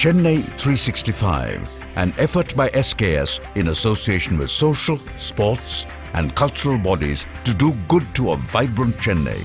Chennai 365, an effort by SKS in association with social, sports and cultural bodies to do good to a vibrant Chennai.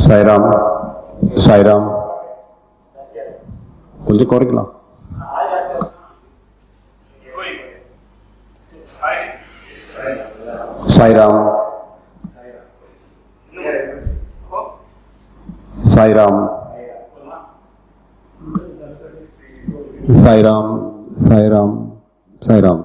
Sairam Sairam கொஞ்சம் குறைக்கலாம். சாய்ராம் சாய்ராம் சாய்ராம் சாய்ராம் சாய்ராம்.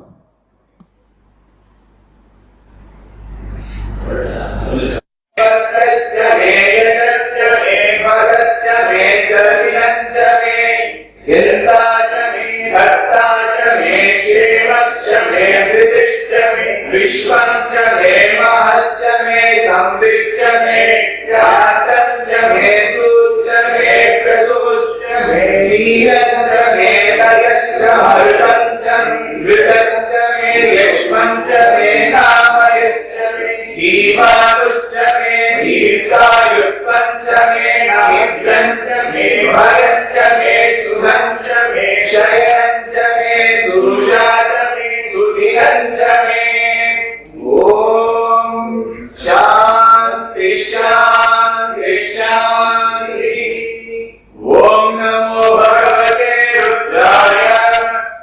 विश्वं च मे महच्च मे संविश्च मे जातं च मे सूच्च मे प्रसूच्च मे जीवं च मे लयश्च मरुतं च मृतं च मे यक्ष्मं च मे कामयश्च मे जीवानुश्च मे दीर्घायुत्वं च मे नमिभ्यं च मे भयं च मे सुखं च मे क्षयं च मे सुरुषा च मे सुधिरं च मे. शांति शांति शांति. ओम नमो भगवते रुद्राय.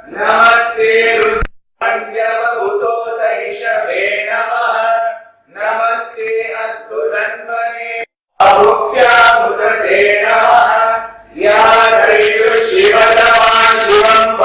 नमस्ते रुद्राण्यवभूतो सहिषवे नमः. नमस्ते अस्तु धन्वने अभुक्यामुदते नमः. या दैषु शिवतमा शिवं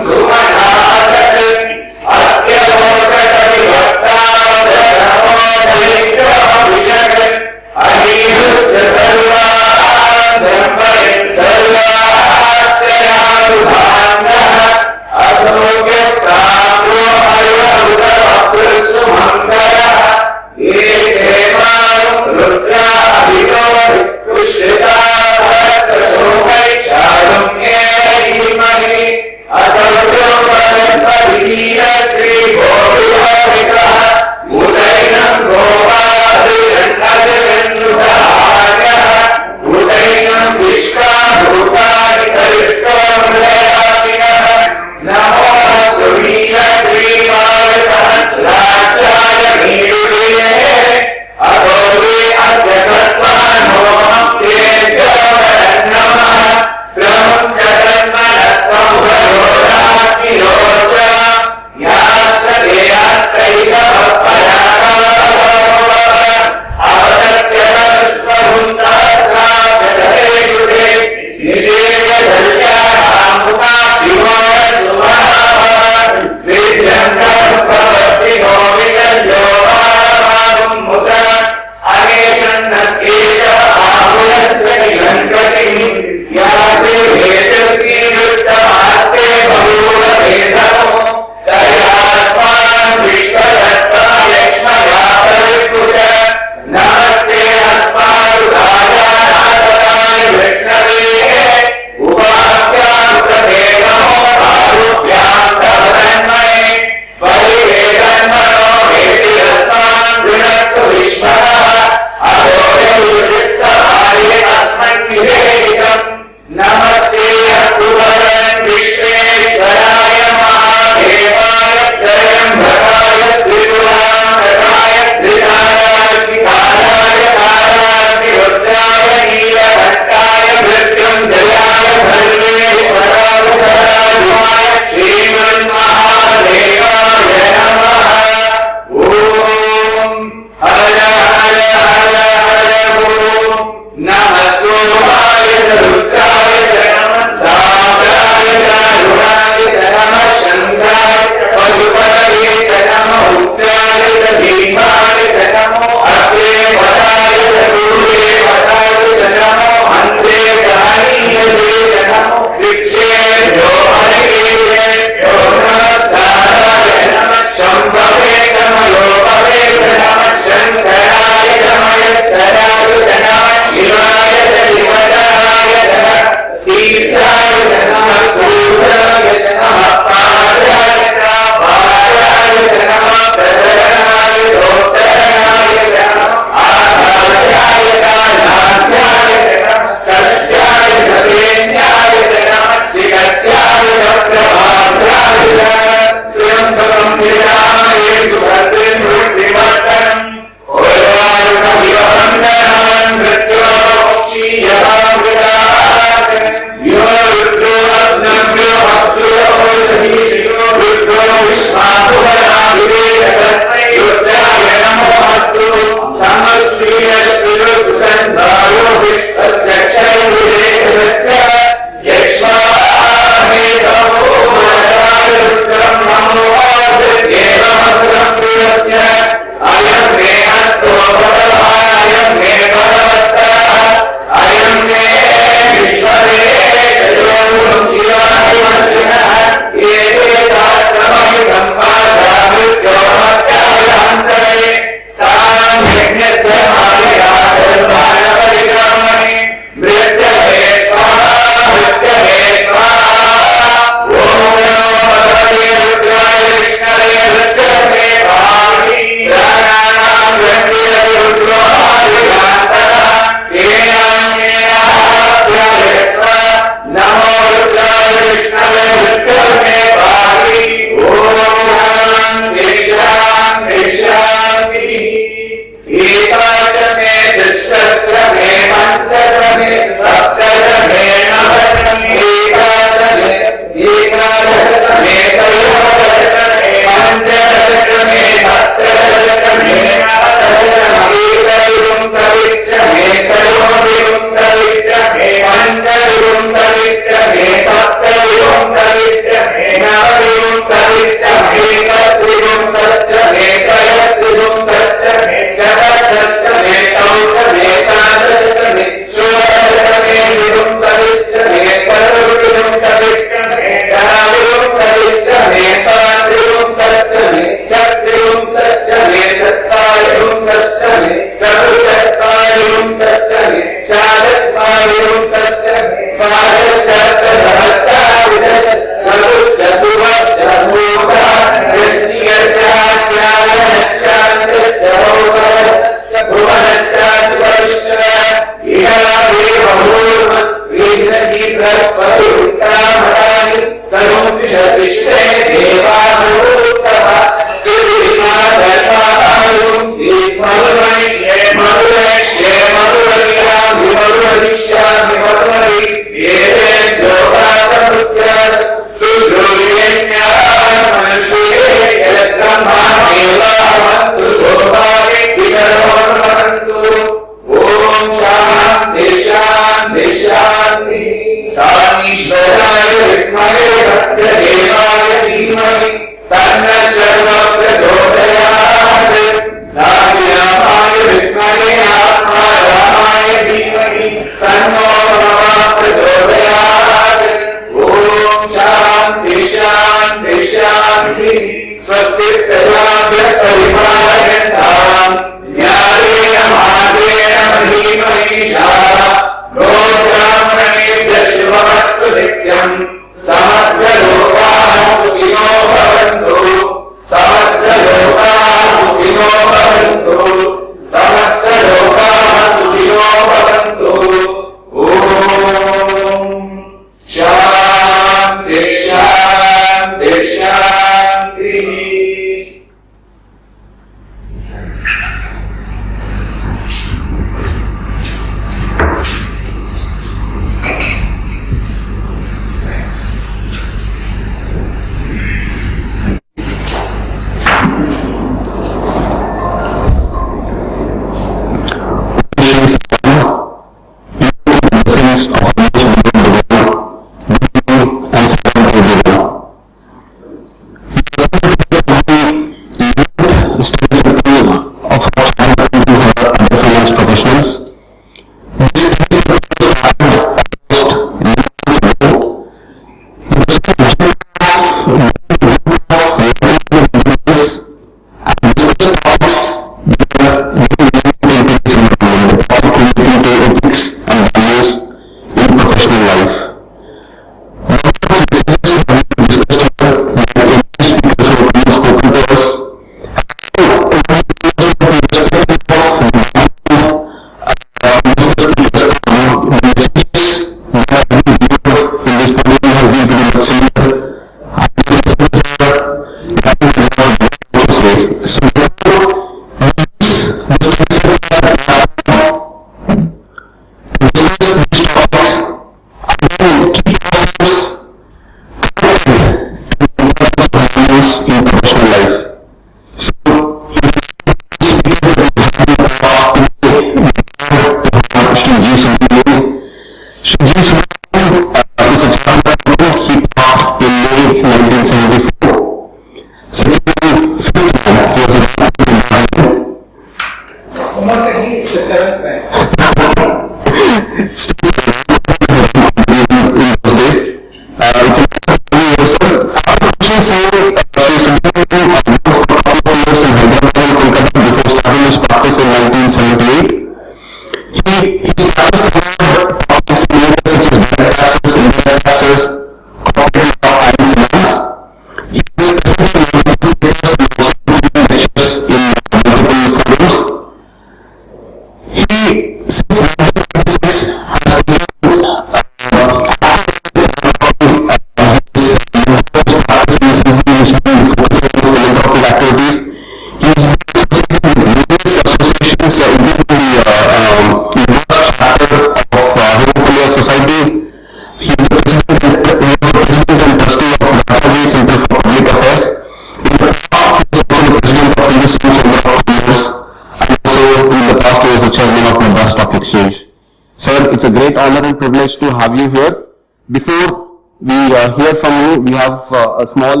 It's a great honor and privilege to have you here. Before we hear from you, we have a small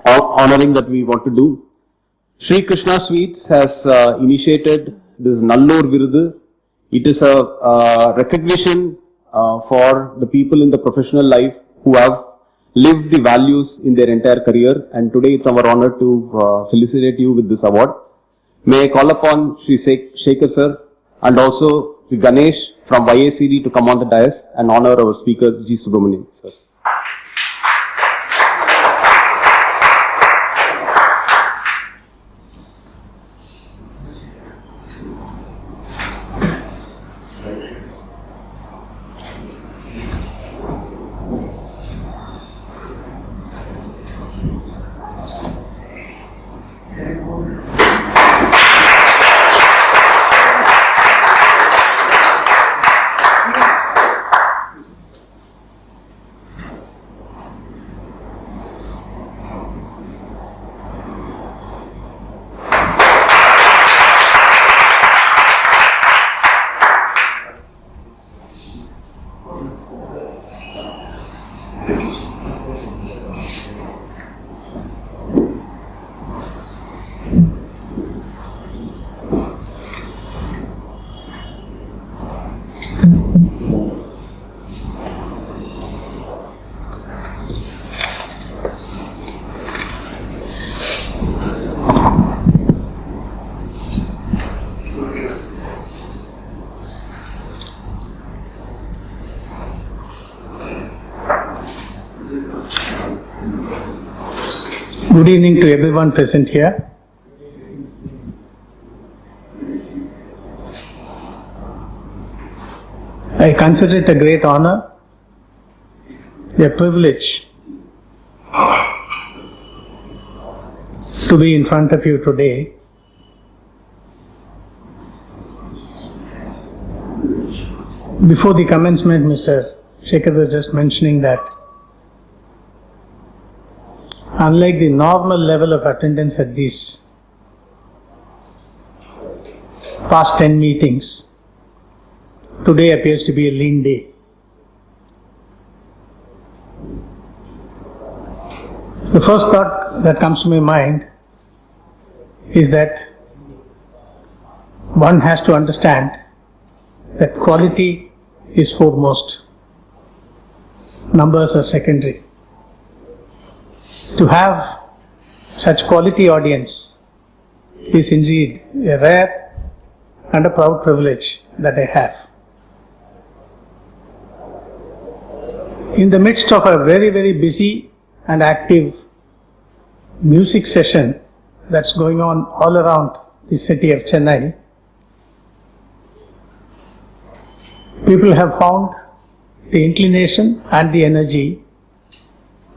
honoring that we want to do. Sri Krishna Sweets has initiated this Nallur Virudu. It is a recognition for the people in the professional life who have lived the values in their entire career, and today it's our honor to felicitate you with this award. May I call upon Sri Shekhar sir and also Sri Ganesh from YACD to come on the dais and honor our speaker, G. Subramanian, sir. Good evening to everyone present here. I consider it a great honor, a privilege to be in front of you today. Before the commencement, Mr. Shekhar was just mentioning that unlike the normal level of attendance at these past 10 meetings, today appears to be a lean day. The first thought that comes to my mind is that one has to understand that quality is foremost. Numbers are secondary. To have such quality audience is indeed a rare and a proud privilege that I have. In the midst of a very, very busy and active music session that's going on all around the city of Chennai, people have found the inclination and the energy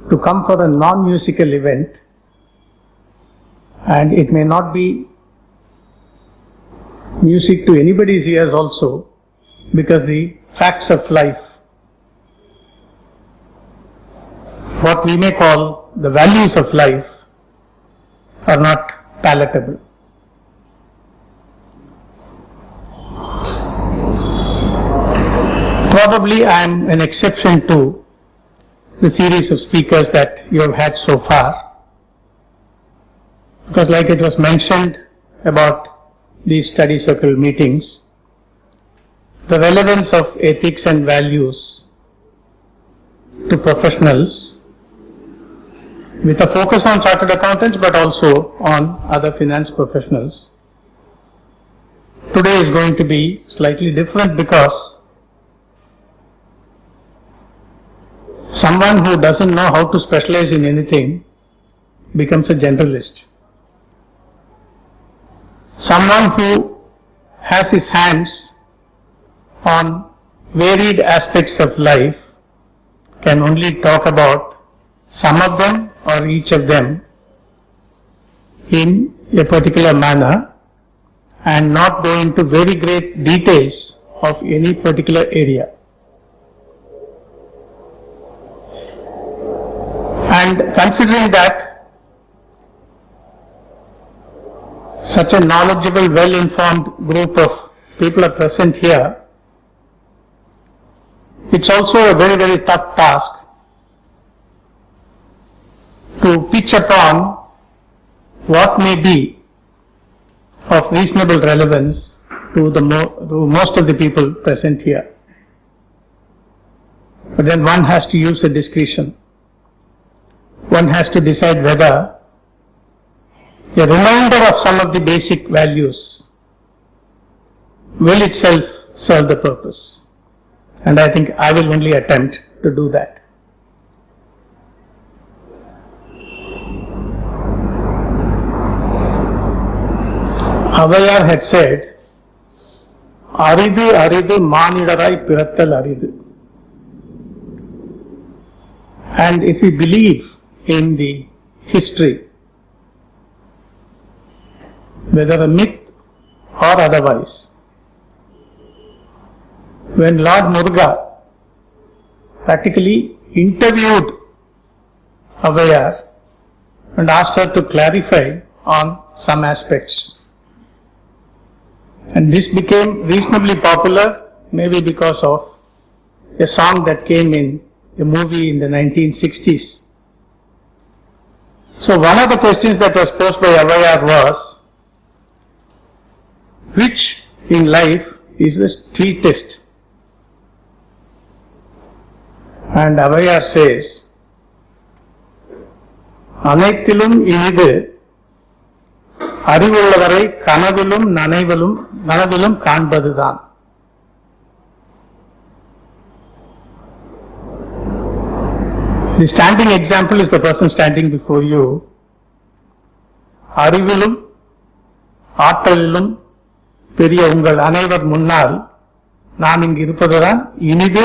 to come for a non-musical event, and it may not be music to anybody's ears also, because the facts of life, what we may call the values of life, are not palatable. Probably I am an exception to the series of speakers that you have had so far, because like it was mentioned about these study circle meetings, the relevance of ethics and values to professionals with a focus on chartered accountants but also on other finance professionals today is going to be slightly different, because someone who doesn't know how to specialize in anything becomes a generalist. Someone who has his hands on varied aspects of life can only talk about some of them or each of them in a particular manner and not go into very great details of any particular area. And considering that such a knowledgeable, well-informed group of people are present here, it's also a very, very tough task to pitch upon what may be of reasonable relevance to most of the people present here. But then one has to use a discretion. One has to decide whether a reminder of some of the basic values will itself serve the purpose. And I think I will only attempt to do that. Avayar had said, "Aridu aridu manidarai pirattal aridu." And if we believe in the history, whether a myth or otherwise, when Lord Muruga practically interviewed Avayar and asked her to clarify on some aspects, and this became reasonably popular, maybe because of a song that came in a movie in the 1960s. So one of the questions that was posed by Avayar was, which in life is the sweetest? And Avayar says, "Anaithilum inidu அறிவுள்ளவரை கனவிலும் நனவிலும் காண்பதுதான்." The standing example is the person standing before you. அறிவிலும் ஆற்றலிலும் பெரிய உங்கள் அனைவர் முன்னால் நான் இங்கு இருப்பதுதான் இனிது,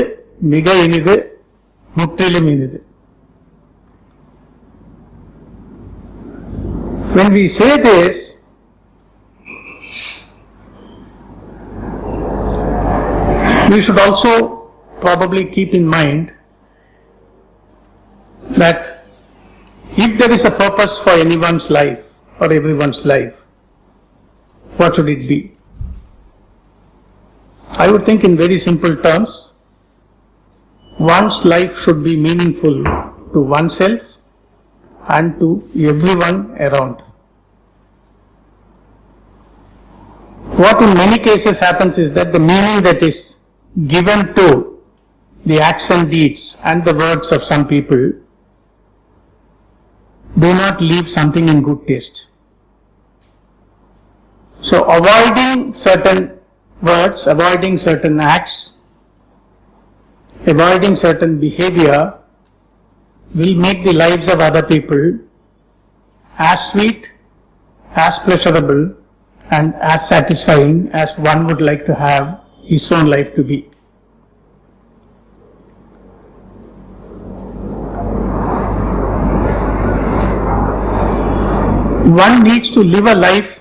மிக இனிது, முற்றிலும் இனிது. When we say this, we should also probably keep in mind that if there is a purpose for anyone's life or everyone's life, what should it be? I would think in very simple terms, one's life should be meaningful to oneself and to everyone around. What in many cases happens is that the meaning that is given to the acts and deeds and the words of some people do not leave something in good taste. So avoiding certain words, avoiding certain acts, avoiding certain behavior will make the lives of other people as sweet, as pleasurable, and as satisfying as one would like to have his own life to be. One needs to live a life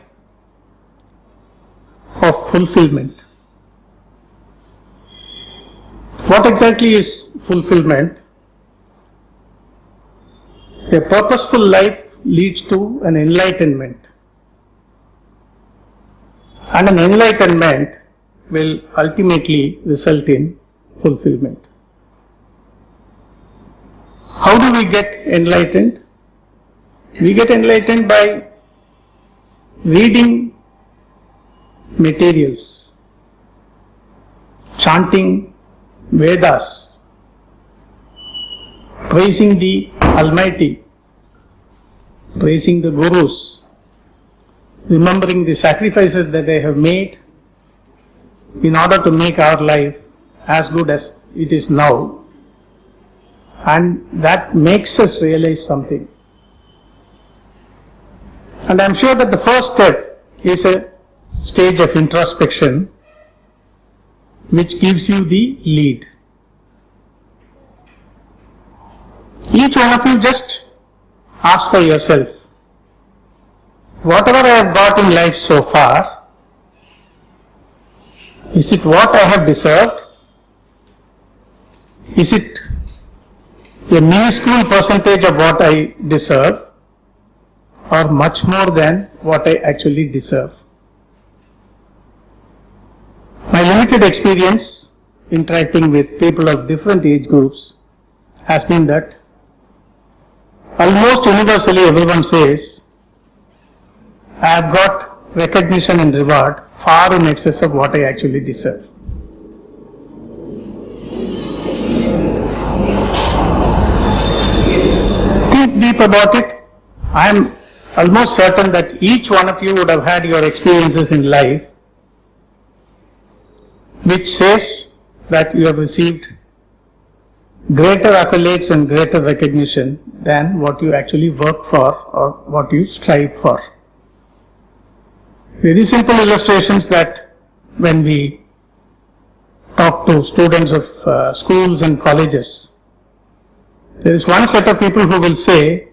of fulfillment. What exactly is fulfillment? A purposeful life leads to an enlightenment, and an enlightenment will ultimately result in fulfillment. How do we get enlightened? We get enlightened by reading materials, chanting Vedas, praising the Almighty, praising the Gurus, remembering the sacrifices that they have made in order to make our life as good as it is now, and that makes us realize something. And I am sure that the first step is a stage of introspection which gives you the lead. Each one of you just ask for yourself, whatever I have got in life so far, is it what I have deserved? Is it a minuscule percentage of what I deserve, or much more than what I actually deserve? My limited experience interacting with people of different age groups has been that almost universally everyone says, I have got recognition and reward far in excess of what I actually deserve. Think deep about it. I am almost certain that each one of you would have had your experiences in life which says that you have received greater accolades and greater recognition than what you actually work for or what you strive for. Very simple illustrations that when we talk to students of schools and colleges, there is one set of people who will say,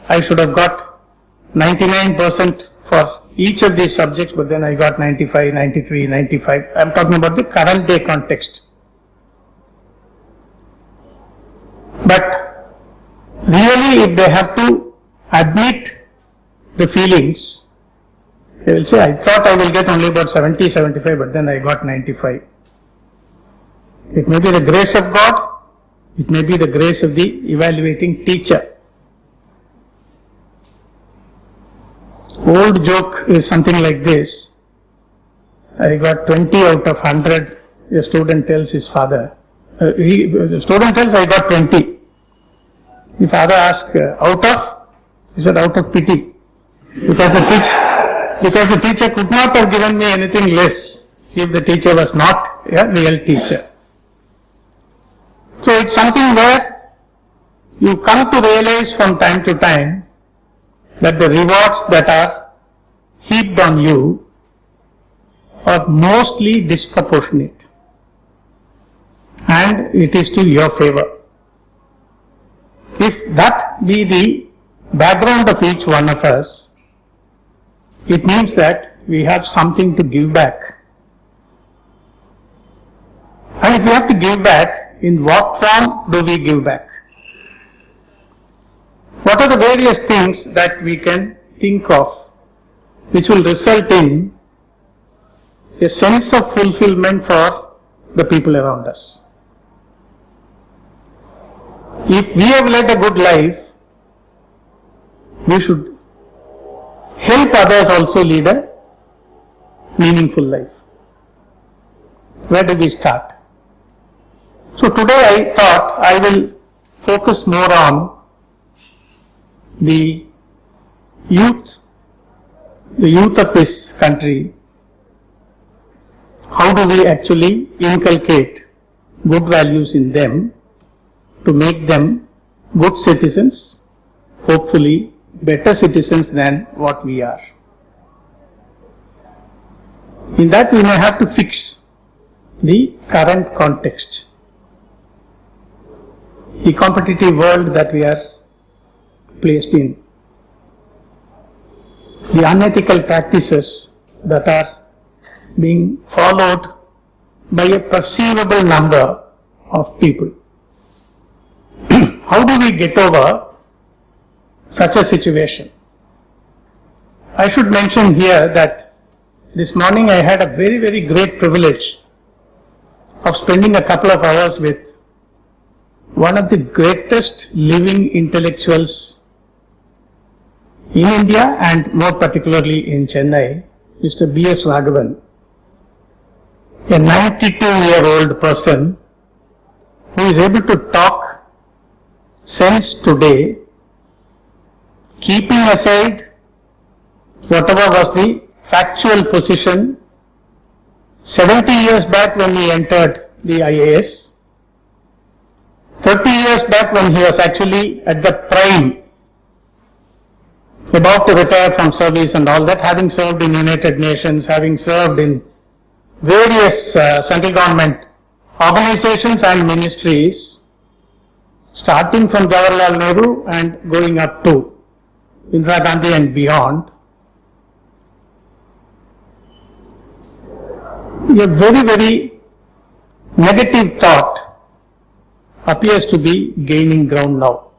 I should have got 99% for each of these subjects, but then I got 95, 93, 95. I'm talking about the current day context. But really, if they have to admit the feelings, they will say, I thought I will get only about 70, 75, but then I got 95. It may be the grace of God, it may be the grace of the evaluating teacher. Old joke is something like this. I got 20 out of 100, a student tells his father. The student tells, I got 20. The father asks, out of? He said, out of pity. Because the teacher could not have given me anything less if the teacher was not a real teacher. So it's something where you come to realize from time to time that the rewards that are heaped on you are mostly disproportionate, and it is to your favor. If that be the background of each one of us, it means that we have something to give back. And if we have to give back, in what form do we give back? What are the various things that we can think of which will result in a sense of fulfillment for the people around us? If we have led a good life, we should help others also lead a meaningful life. Where do we start? So today I thought I will focus more on the youth of this country. How do we actually inculcate good values in them to make them good citizens, hopefully better citizens than what we are. In that we may have to fix the current context, the competitive world that we are placed in, the unethical practices that are being followed by a perceivable number of people. How do we get over such a situation? I should mention here that this morning I had a very, very great privilege of spending a couple of hours with one of the greatest living intellectuals in India and more particularly in Chennai, Mr. B.S. Raghavan, a 92-year-old person who is able to talk sense today, keeping aside whatever was the factual position 70 years back when he entered the IAS, 30 years back when he was actually at the prime, about to retire from service and all that, having served in United Nations, having served in various central government organizations and ministries, starting from Jawaharlal Nehru and going up to Indira Gandhi and beyond. A very, very negative thought appears to be gaining ground now.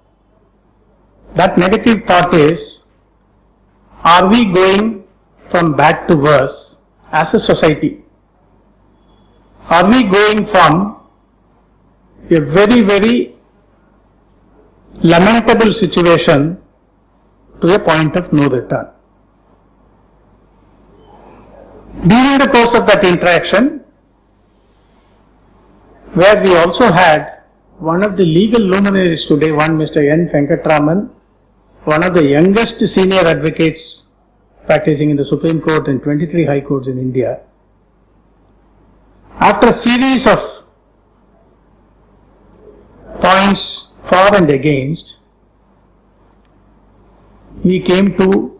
That negative thought is, are we going from bad to worse as a society? Are we going from a very, very lamentable situation to a point of no return? During the course of that interaction, where we also had one of the legal luminaries today, one Mr. N. Venkatraman, one of the youngest senior advocates practicing in the Supreme Court and 23 High Courts in India, After a series of points for and against, we came to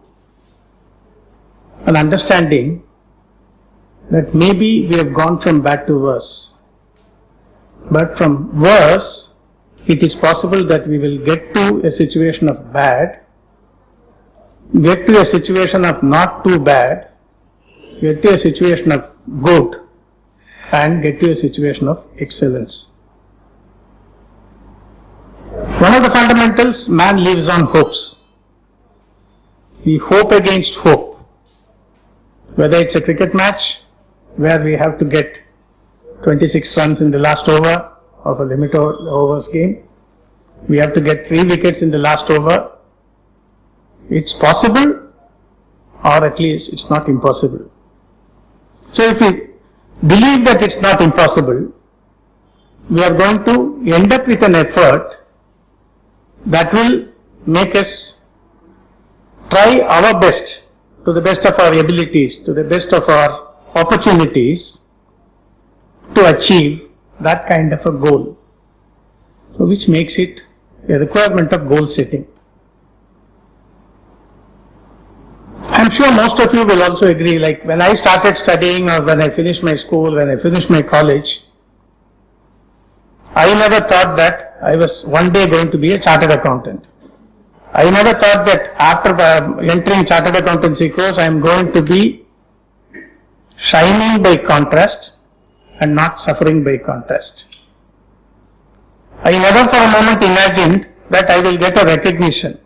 an understanding that maybe we have gone from bad to worse. But from worse, it is possible that we will get to a situation of bad, get to a situation of not too bad, get to a situation of good, and get to a situation of excellence. One of the fundamentals, man lives on hopes. We hope against hope. Whether it's a cricket match where we have to get 26 runs in the last over of a limit overs game, we have to get 3 wickets in the last over. It's possible, or at least it's not impossible. So if we believe that it's not impossible, we are going to end up with an effort that will make us try our best, to the best of our abilities, to the best of our opportunities, to achieve that kind of a goal. So which makes it a requirement of goal setting. I'm sure most of you will also agree, like when I started studying or when I finished my school, when I finished my college, I never thought that I was one day going to be a chartered accountant. I never thought that after entering chartered accountancy course, I am going to be shining by contrast and not suffering by contrast. I never for a moment imagined that I will get a recognition.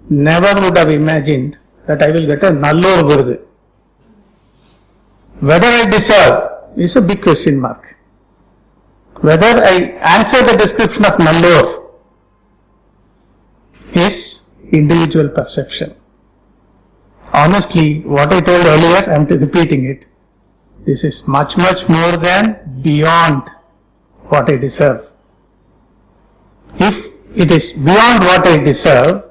Never would have imagined that I will get a Nallur Virudu. Whether I deserve is a big question mark. Whether I answer the description of Nallur is individual perception. Honestly, what I told earlier, I am repeating it. This is much more than beyond what I deserve. If it is beyond what I deserve,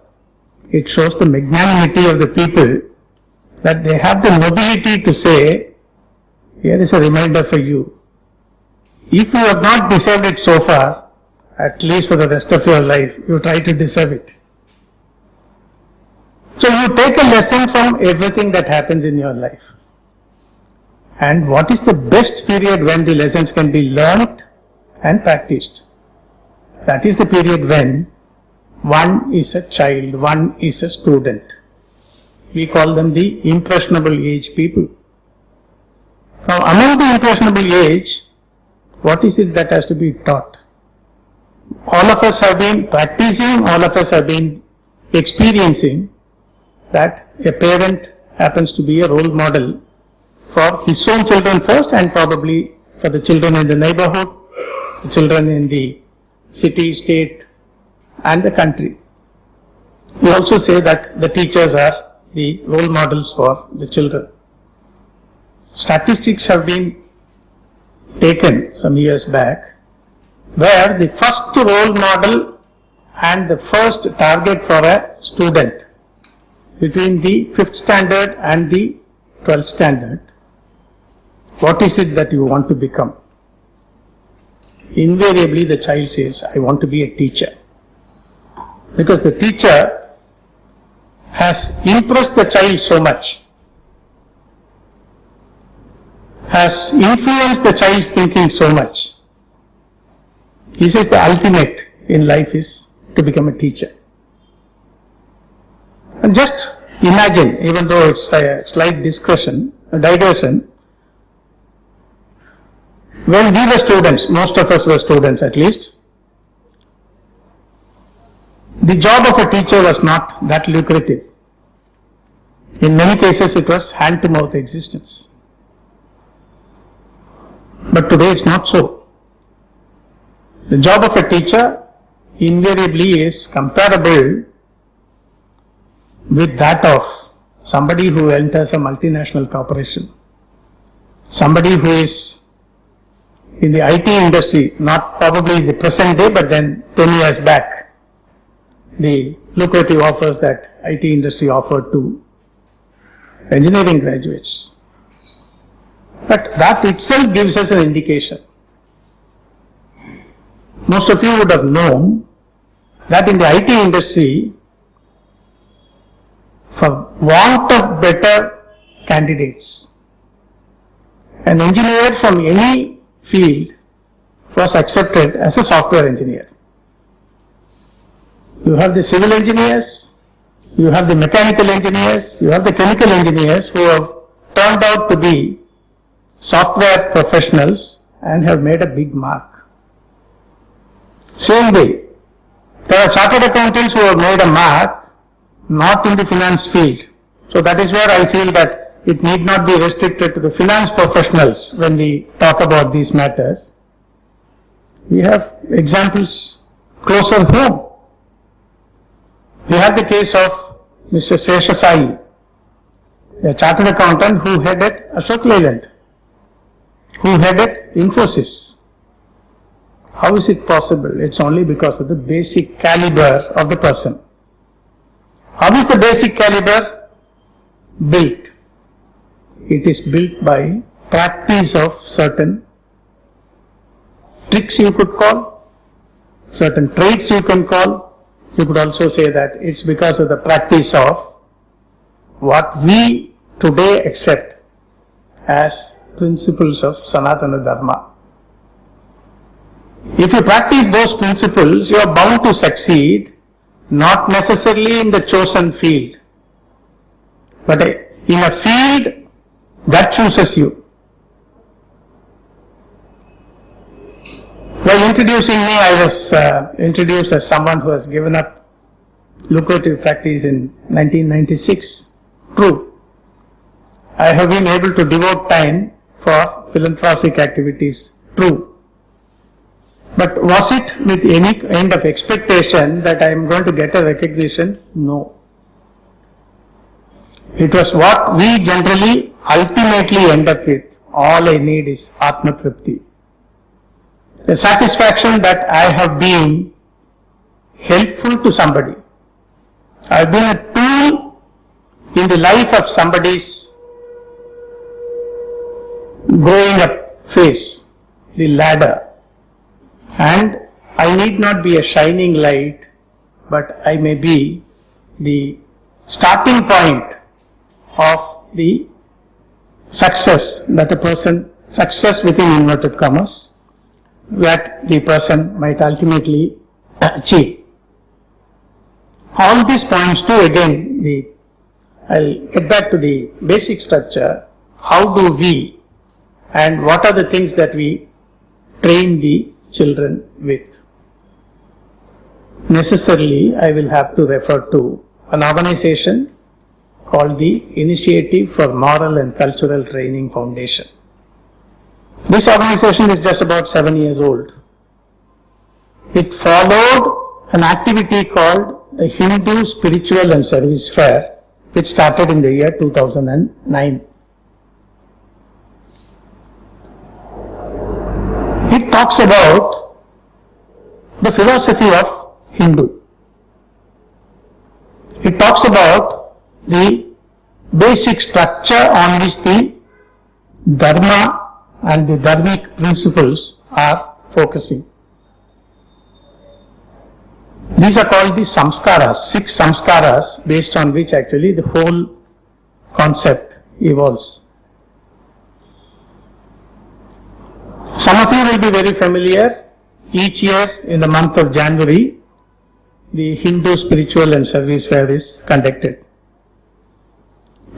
it shows the magnanimity of the people that they have the nobility to say, here is a reminder for you. If you have not deserved it so far, at least for the rest of your life, you try to deserve it. So you take a lesson from everything that happens in your life. And what is the best period when the lessons can be learned and practiced? That is the period when one is a child, one is a student. We call them the impressionable age people. Now among the impressionable age, what is it that has to be taught? All of us have been practicing, all of us have been experiencing that a parent happens to be a role model for his own children first and probably for the children in the neighborhood, the children in the city, state and the country. We also say that the teachers are the role models for the children. Statistics have been taken some years back where the first role model and the first target for a student between the 5th standard and the 12th standard, what is it that you want to become? Invariably the child says, I want to be a teacher. Because the teacher has impressed the child so much, has influenced the child's thinking so much. He says the ultimate in life is to become a teacher. And just imagine, even though it's a slight digression, when we were students, most of us were students at least, the job of a teacher was not that lucrative. In many cases it was hand-to-mouth existence. But today it's not so. The job of a teacher invariably is comparable with that of somebody who enters a multinational corporation, somebody who is in the IT industry, not probably the present day, but then 10 years back, the lucrative offers that IT industry offered to engineering graduates. But that itself gives us an indication. Most of you would have known that in the IT industry, for want of better candidates, an engineer from any field was accepted as a software engineer. You have the civil engineers, you have the mechanical engineers, you have the chemical engineers who have turned out to be software professionals and have made a big mark. Same way, there are chartered accountants who have made a mark not in the finance field. So that is where I feel that it need not be restricted to the finance professionals when we talk about these matters. We have examples closer home. We have the case of Mr. Sesha Sai, a chartered accountant who headed Ashok Leyland, who headed Infosys. How is it possible? It's only because of the basic caliber of the person. How is the basic caliber built? It is built by practice of certain tricks you could call, certain traits you can call. You could also say that it's because of the practice of what we today accept as principles of Sanatana Dharma. If you practice those principles, you are bound to succeed, not necessarily in the chosen field, but in a field that chooses you. While introducing me, I was introduced as someone who has given up lucrative practice in 1996. True. I have been able to devote time for philanthropic activities. True. But was it with any kind of expectation that I am going to get a recognition? No. It was what we generally ultimately end up with. All I need is Atma Tripti. The satisfaction that I have been helpful to somebody. I have been a tool in the life of somebody's growing up phase, the ladder. And I need not be a shining light, but I may be the starting point of the success that a person, success within inverted commas, that the person might ultimately achieve. All this points to, again, I'll get back to the basic structure. How do we and what are the things that we train the children with? Necessarily, I will have to refer to an organization called the Initiative for Moral and Cultural Training Foundation. This organization is just about 7 years old. It followed an activity called the Hindu Spiritual and Service Fair, which started in the year 2009. It talks about the philosophy of Hindu. It talks about the basic structure on which the Dharma and the Dharmic principles are focusing. These are called the samskaras, 6 samskaras based on which actually the whole concept evolves. Some of you will be very familiar. Each year in the month of January, the Hindu Spiritual and Service Fair is conducted.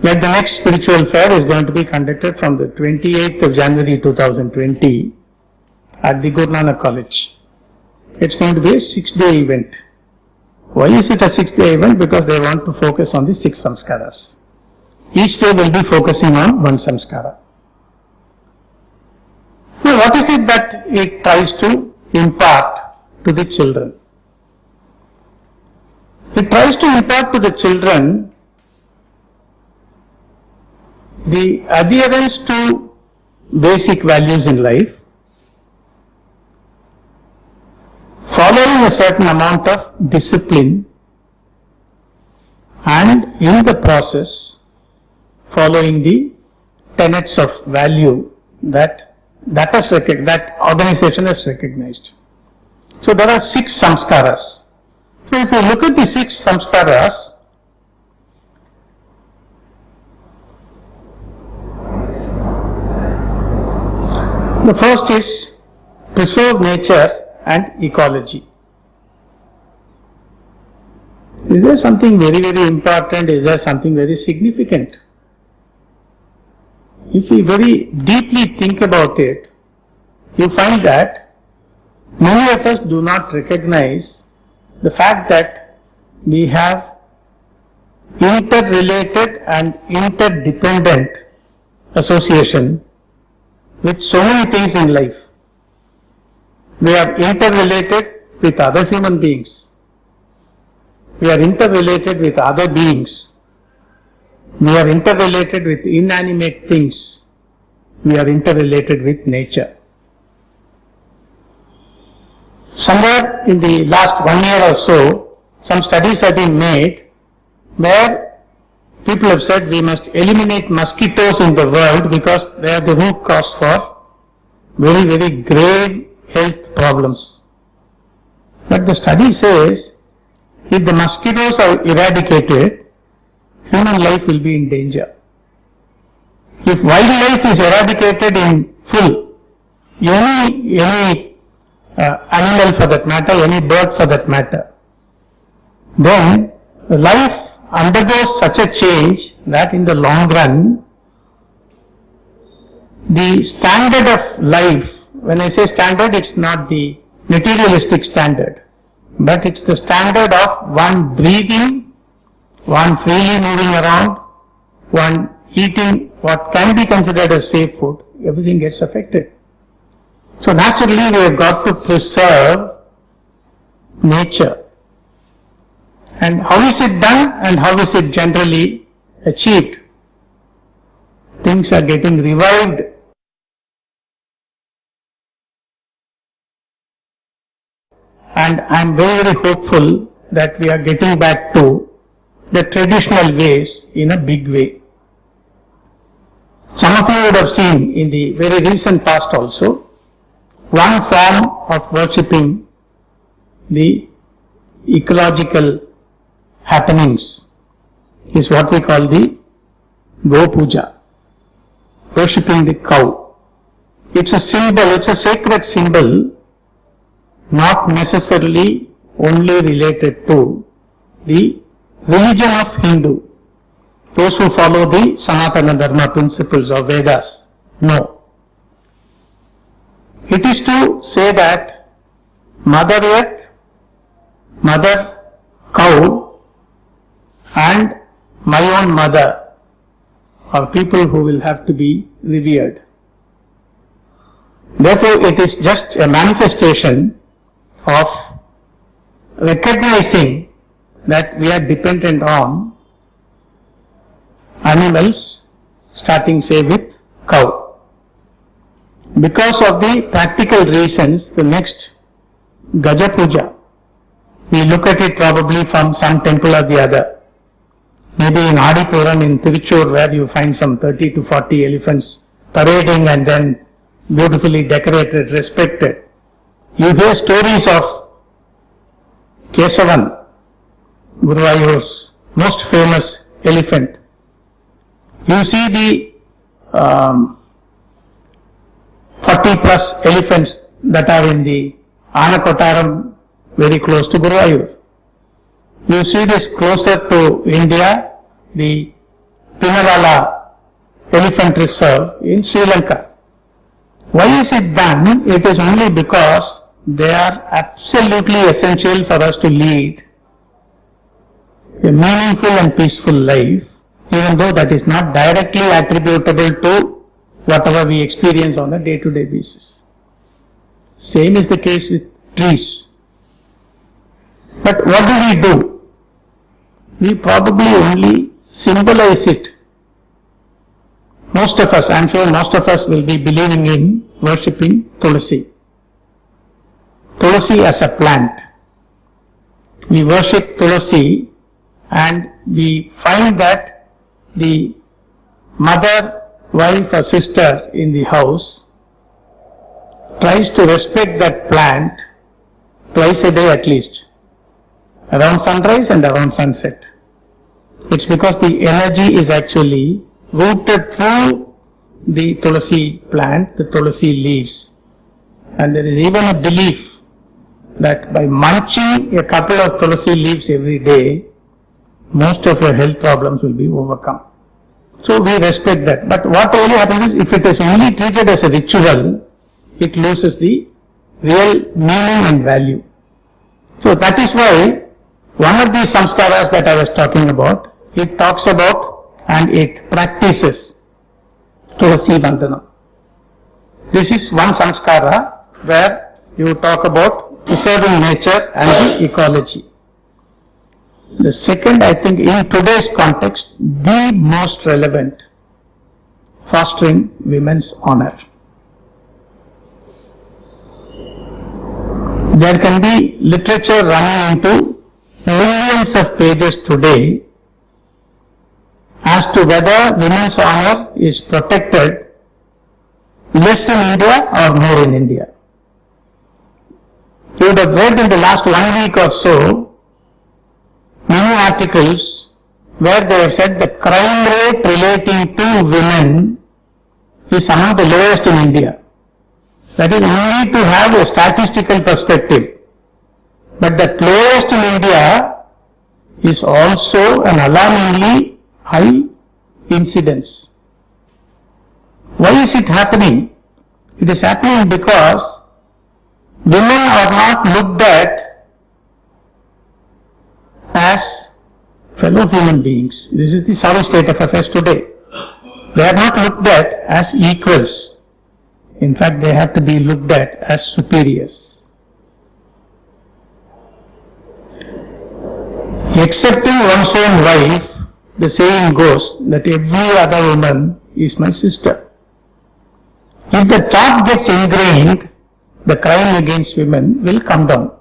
Like the next spiritual fair is going to be conducted from the 28th of January 2020 at the Guru Nanak College. It's going to be a 6-day event. Why is it a 6-day event? Because they want to focus on the 6 samskaras. Each day will be focusing on one samskara. Now, what is it that it tries to impart to the children? It tries to impart to the children the adherence to basic values in life, following a certain amount of discipline, and in the process following the tenets of value that that organization has recognized. So there are 6 samskaras. So if you look at the 6 samskaras, the first is preserve nature and ecology. Is there something very, very important? Is there something very significant? If we very deeply think about it, you find that many of us do not recognize the fact that we have interrelated and interdependent association with so many things in life. We are interrelated with other human beings. We are interrelated with other beings. We are interrelated with inanimate things. We are interrelated with nature. Somewhere in the last 1 year or so, some studies have been made where people have said we must eliminate mosquitoes in the world because they are the root cause for very, very grave health problems. But the study says if the mosquitoes are eradicated, human life will be in danger. If wildlife is eradicated in full, any animal for that matter, any bird for that matter, then life undergoes such a change that in the long run, the standard of life, when I say standard, it's not the materialistic standard, but it's the standard of one breathing, one freely moving around, one eating what can be considered as safe food, everything gets affected. So naturally we have got to preserve nature. And how is it done and how is it generally achieved? Things are getting revived. And I am very, very hopeful that we are getting back to the traditional ways in a big way. Some of you would have seen in the very recent past also, one form of worshipping the ecological happenings is what we call the Go Puja, worshipping the cow. It's a symbol, it's a sacred symbol, not necessarily only related to the religion of Hindu, those who follow the Sanatana Dharma principles of Vedas. No. It is to say that Mother Earth, Mother Cow and my own mother are people who will have to be revered. Therefore, it is just a manifestation of recognizing that we are dependent on animals, starting say with cow. Because of the practical reasons, the next Gaja Puja, we look at it probably from some temple or the other. Maybe in Adipuram in Tiruchur, where you find some 30 to 40 elephants parading and then beautifully decorated, respected. You hear stories of Kesavan, Guruvayur's most famous elephant. You see the 40 plus elephants that are in the Anakotaram very close to Guruvayur. You see this closer to India, the Pinavala Elephant Reserve in Sri Lanka. Why is it done? It is only because they are absolutely essential for us to lead a meaningful and peaceful life, even though that is not directly attributable to whatever we experience on a day-to-day basis. Same is the case with trees. But what do? We probably only symbolize it. Most of us, I am sure most of us will be believing in worshipping Tulasi. Tulasi as a plant. We worship Tulasi and we find that the mother wife or sister in the house tries to respect that plant twice a day at least, around sunrise and around sunset. It's because the energy is actually rooted through the tulsi plant, the tulsi leaves. And there is even a belief that by munching a couple of tulsi leaves every day, most of your health problems will be overcome. So we respect that. But what really happens is, if it is only treated as a ritual, it loses the real meaning and value. So that is why one of these samskaras that I was talking about, it talks about and it practices Tulasi Vandana. This is one samskara where you talk about preserving nature and the ecology. The second, I think, in today's context, the most relevant, fostering women's honor. There can be literature running into millions of pages today as to whether women's honor is protected less in India or more in India. You would have read in the last 1 week or so many articles where they have said the crime rate relating to women is among the lowest in India. That is only to have a statistical perspective. But the lowest in India is also an alarmingly high incidence. Why is it happening? It is happening because women are not looked at as fellow human beings. This is the sorry state of affairs today. They are not looked at as equals. In fact, they have to be looked at as superiors. Excepting one's own wife, the saying goes that every other woman is my sister. If the thought gets ingrained, the crime against women will come down.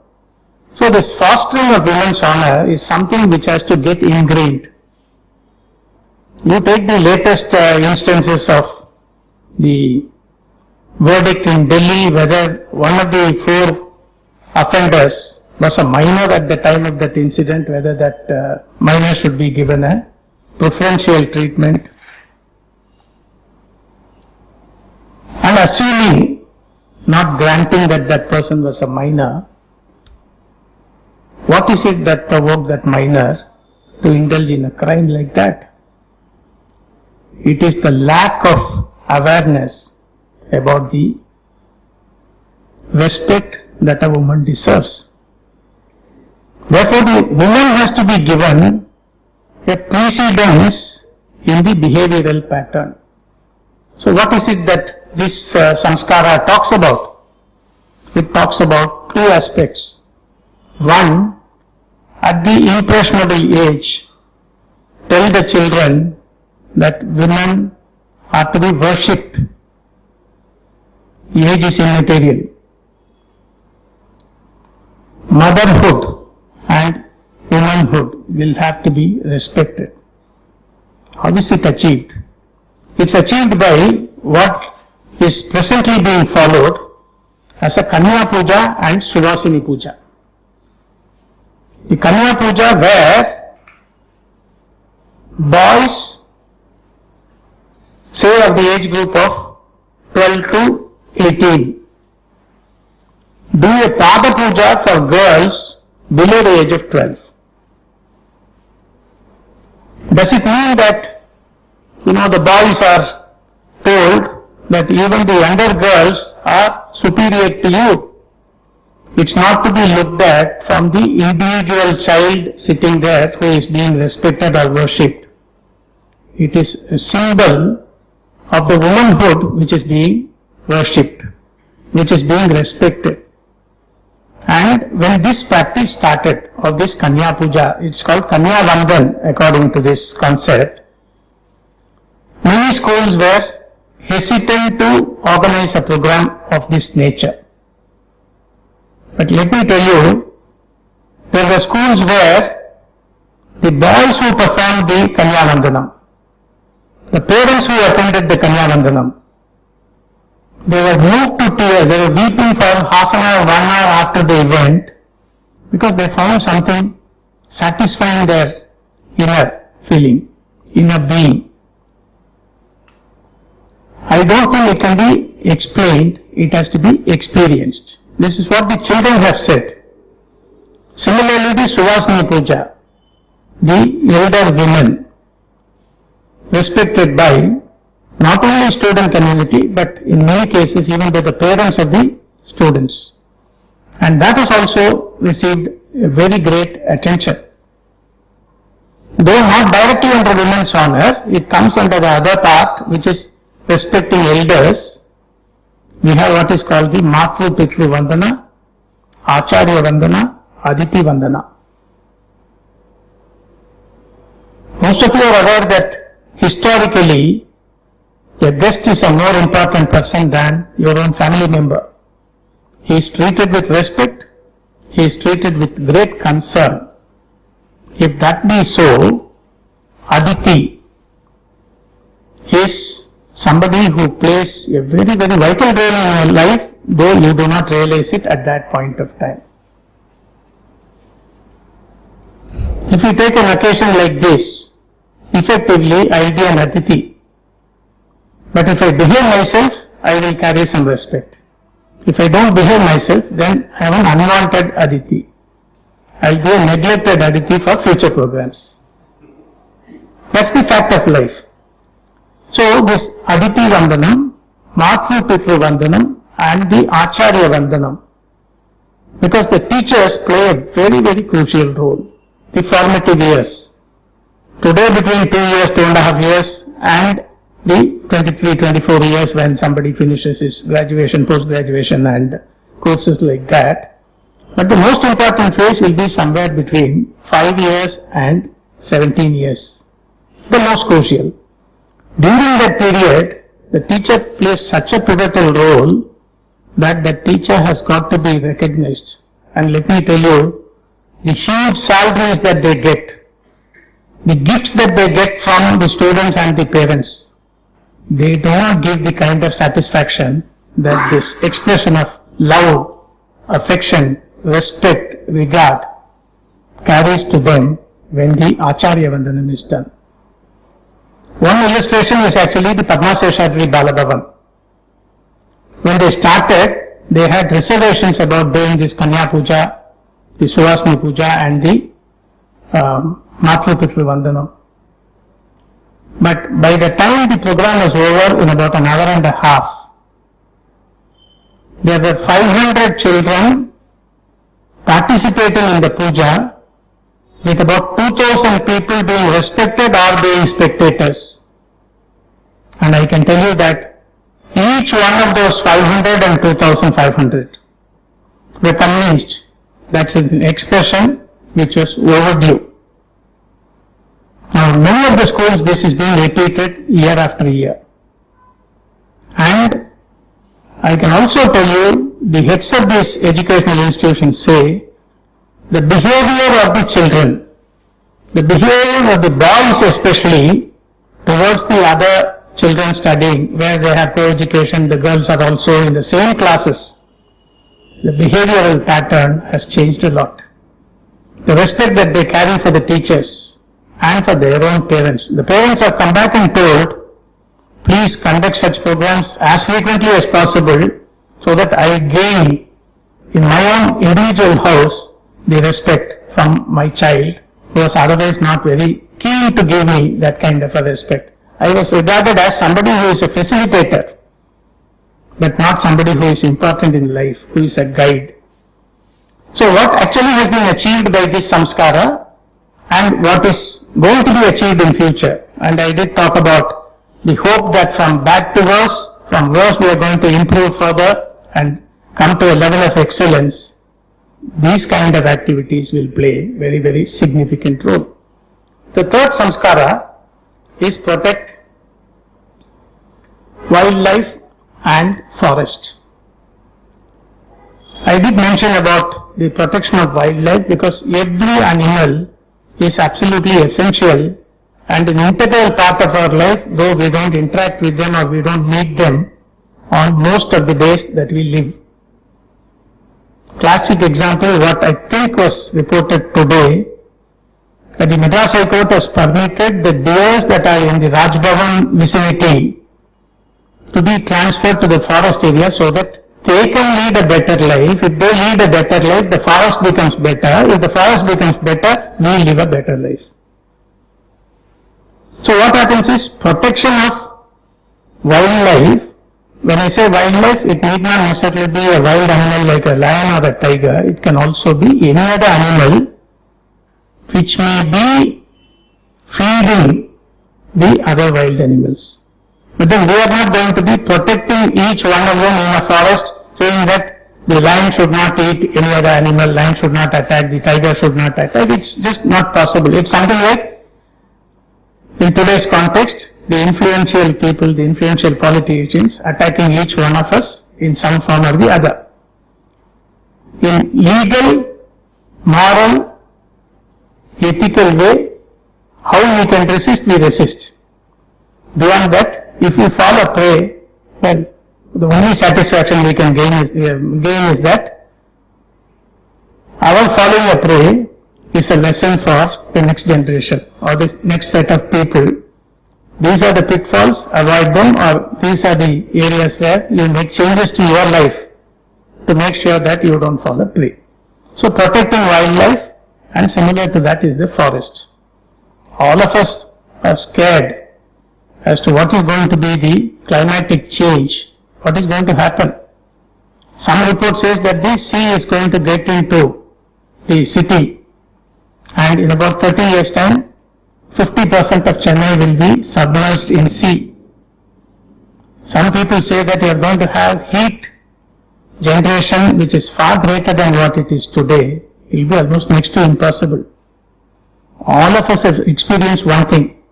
So this fostering of women's honor is something which has to get ingrained. You take the latest instances of the verdict in Delhi, whether one of the 4 offenders was a minor at the time of that incident, whether that minor should be given a preferential treatment. And assuming, not granting that that person was a minor, what is it that provoked that minor to indulge in a crime like that? It is the lack of awareness about the respect that a woman deserves. Therefore, the woman has to be given a precedence in the behavioral pattern. So what is it that this samskara talks about? It talks about 2 aspects. One, at the impressionable age, tell the children that women are to be worshipped. Age is immaterial. Motherhood and womanhood will have to be respected. How is it achieved? It's achieved by what is presently being followed as a Kanya Puja and Suvasini Puja. The Kanya Puja where boys, say of the age group of 12 to 18, do a Pada Puja for girls below the age of 12. Does it mean that, the boys are told that even the younger girls are superior to you? It's not to be looked at from the individual child sitting there who is being respected or worshipped. It is a symbol of the womanhood which is being worshipped, which is being respected. And when this practice started of this Kanya Puja, it's called Kanya Vandan according to this concept, many schools were hesitant to organize a program of this nature. But let me tell you, there were schools where the boys who performed the Kanya Vandanam, the parents who attended the Kanya Vandanam, they were moved to tears, they were weeping for half an hour, 1 hour after the event, because they found something satisfying their inner feeling, inner being. I don't think it can be explained, it has to be experienced. This is what the children have said. Similarly, the Suvasini Puja, the elder women, respected by not only student community, but in many cases even by the parents of the students. And that has also received a very great attention. Though not directly under women's honor, it comes under the other part, which is respecting elders. We have what is called the Matru Pitru Vandana, Acharya Vandana, Aditi Vandana. Most of you are aware that historically, a guest is a more important person than your own family member. He is treated with respect, he is treated with great concern. If that be so, Aditi is somebody who plays a very, very vital role in your life, though you do not realize it at that point of time. If you take an occasion like this, effectively I will be an Aditi. But if I behave myself, I will carry some respect. If I don't behave myself, then I am an unwanted Aditi. I will be a neglected Aditi for future programs. That's the fact of life. So this Aditi Vandanam, Matru Pitru Vandanam and the Acharya Vandanam, because the teachers play a very, very crucial role. The formative years. Today between 2 years, 2.5 years and the 23, 24 years when somebody finishes his graduation, post-graduation and courses like that. But the most important phase will be somewhere between 5 years and 17 years. The most crucial. During that period, the teacher plays such a pivotal role that the teacher has got to be recognized. And let me tell you, the huge salaries that they get, the gifts that they get from the students and the parents, they do not give the kind of satisfaction that this expression of love, affection, respect, regard carries to them when the Acharya Vandanam is done. One illustration is actually the Padma Seshadri Balabhavan. When they started, they had reservations about doing this Kanya Puja, the Suvasini Puja and the Matru Pitru Vandanam. But by the time the program was over in about an hour and a half, there were 500 children participating in the puja with about 2,000 people being respected or being spectators. And I can tell you that each one of those 500 and 2,500 were convinced that's an expression which was overdue. Now, in many of the schools this is being repeated year after year. And I can also tell you, the heads of these educational institutions say the behavior of the children, the behavior of the boys especially towards the other children studying, where they have co-education, the girls are also in the same classes, the behavioral pattern has changed a lot. The respect that they carry for the teachers and for their own parents. The parents have come back and told, please conduct such programs as frequently as possible so that I gain in my own individual house the respect from my child who was otherwise not very keen to give me that kind of a respect. I was regarded as somebody who is a facilitator, but not somebody who is important in life, who is a guide. So what actually has been achieved by this samskara and what is going to be achieved in future. And I did talk about the hope that from bad to worse, from worse we are going to improve further and come to a level of excellence. These kind of activities will play very, very significant role. The third samskara is protect wildlife and forest. I did mention about the protection of wildlife because every animal is absolutely essential and an integral part of our life, though we don't interact with them or we don't meet them on most of the days that we live. Classic example, what I think was reported today, that the Madras High Court has permitted the deers that are in the Raj Bhavan vicinity to be transferred to the forest area so that they can lead a better life. If they lead a better life, the forest becomes better. If the forest becomes better, we live a better life. So what happens is protection of wildlife. When I say wildlife, it need not necessarily be a wild animal like a lion or a tiger. It can also be any other animal which may be feeding the other wild animals. But then we are not going to be protecting each one of them in a forest, saying that the lion should not eat any other animal, lion should not attack, the tiger should not attack. It's just not possible. It's something like, in today's context, the influential people, the influential politicians attacking each one of us in some form or the other. In legal, moral, ethical way, how we can resist, we resist. Beyond that, if we fall a prey, well, the only satisfaction we can gain is that our falling a prey is a lesson for the next generation or the next set of people. These are the pitfalls, avoid them, or these are the areas where you make changes to your life to make sure that you don't fall a prey. So protecting wildlife, and similar to that is the forest. All of us are scared as to what is going to be the climatic change, what is going to happen. Some report says that the sea is going to get into the city, and in about 30 years time, 50% of Chennai will be submerged in sea. Some people say that we are going to have heat generation which is far greater than what it is today. It will be almost next to impossible. All of us have experienced one thing.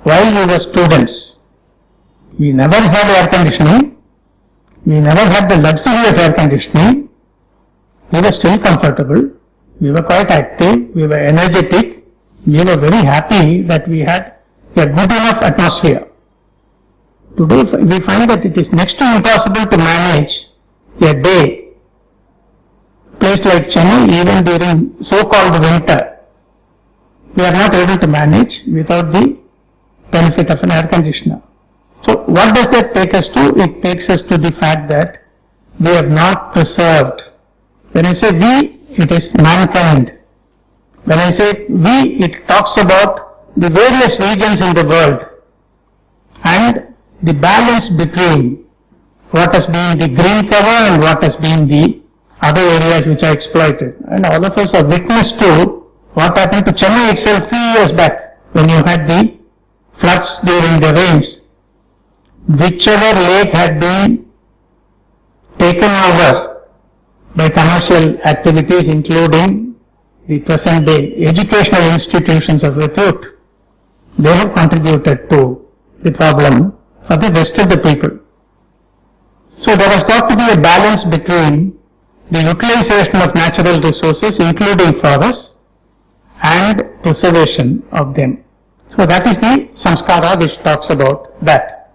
While we were students, we never had air conditioning, we never had the luxury of air conditioning, we were still comfortable, we were quite active, we were energetic, we were very happy that we had a good enough atmosphere. Today we find that it is next to impossible to manage a day. Place like Chennai, even during so-called winter, we are not able to manage without the benefit of an air conditioner. So what does that take us to? It takes us to the fact that we have not preserved. When I say we, it is mankind. When I say we, it talks about the various regions in the world and the balance between what has been the green cover and what has been the other areas which are exploited. And all of us are witness to what happened to Chennai itself 3 years back when you had the floods during the rains. Whichever lake had been taken over by commercial activities, including the present day educational institutions of repute, they have contributed to the problem for the rest of the people. So there has got to be a balance between the utilization of natural resources, including forests, and preservation of them. So that is the samskara which talks about that.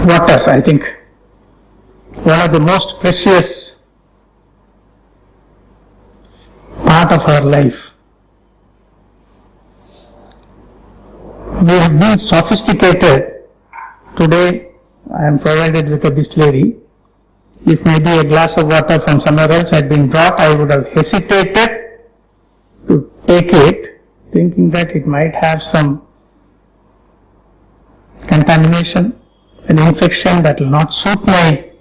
Water, I think, one of the most precious part of our life. We have been sophisticated. Today I am provided with a Bisleri. If maybe a glass of water from somewhere else had been brought, I would have hesitated to take it, thinking that it might have some contamination, an infection that will not suit my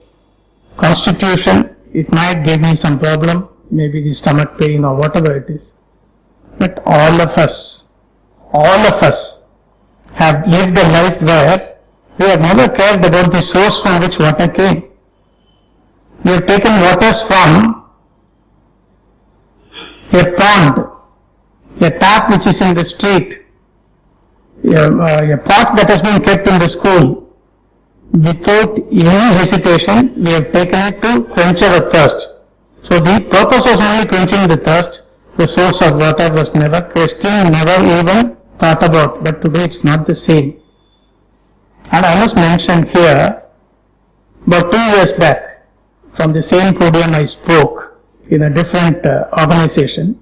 constitution. It might give me some problem, maybe the stomach pain or whatever it is. But all of us have lived a life where we have never cared about the source from which water came. We have taken waters from a pond, a tap which is in the street, a pot that has been kept in the school. without any hesitation, we have taken it to quench our thirst. So the purpose was only quenching the thirst. The source of water was never questioned, never even thought about. But today it's not the same. And I must mention here, about 2 years back, from the same podium I spoke in a different organization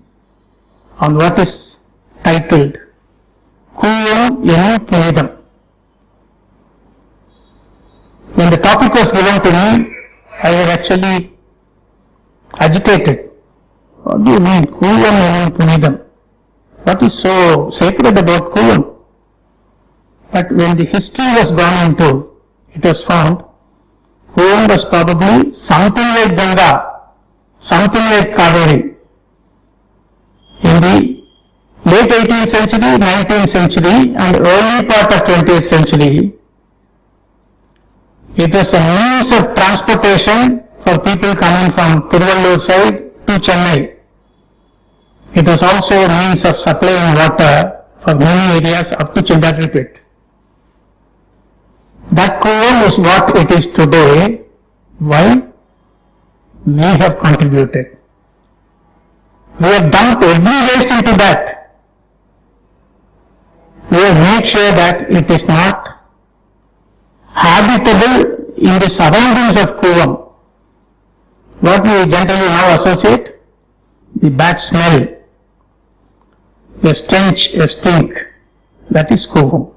on what is titled Kuvam Enu Punidam. When the topic was given to me, I was actually agitated. What do you mean, Kuvam Enu Punidam? What is so sacred about Kuvam? But when the history was gone into, it was found Kuvam was probably something like Ganga, something like Kaveri. In the late 18th century, 19th century and early part of 20th century, it was a means of transportation for people coming from Tiruvallur side to Chennai. It was also a means of supplying water for many areas up to Chindatripet. That Kuvam is what it is today. Why? We have contributed. We have dumped every waste into that. We have made sure that it is not habitable in the surroundings of Kuvam. What we generally now associate? The bad smell, a stench, a stink. That is Kuvam.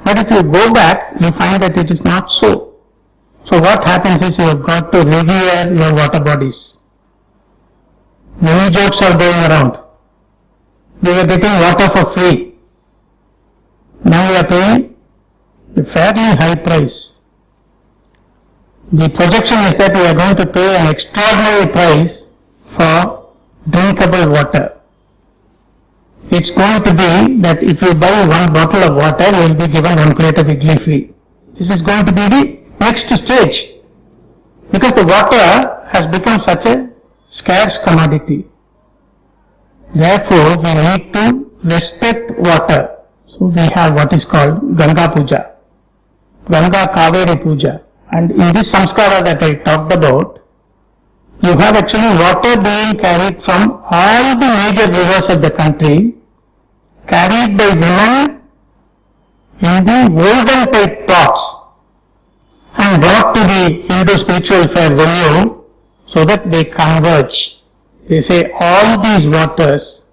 But if you go back, you find that it is not so. So what happens is you have got to revere your water bodies. Many jokes are going around. We were getting water for free. Now we are paying a fairly high price. The projection is that we are going to pay an extraordinary price for drinkable water. It's going to be that if you buy one bottle of water, you will be given one plate of idli free. This is going to be the next stage. Because the water has become such a scarce commodity. Therefore, we need to respect water. So we have what is called Ganga Puja, Ganga Kaveri Puja. And in this samskara that I talked about, you have actually water being carried from all the major rivers of the country, carried by women in the golden type pots and brought to the Hindu spiritual fair venue so that they converge. They say all these waters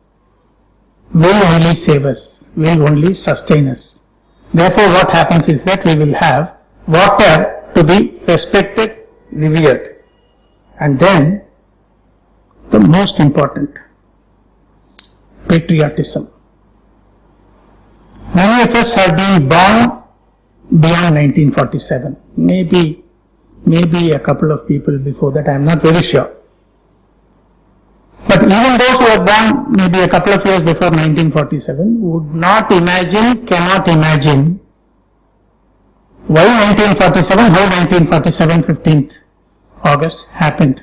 will only save us, will only sustain us. Therefore what happens is that we will have water to be respected, revered. And then the most important, patriotism. Many of us have been born beyond 1947. Maybe a couple of people before that, I am not very sure. But even those who are born maybe a couple of years before 1947 would not imagine, cannot imagine why 1947, how 1947 15th August happened.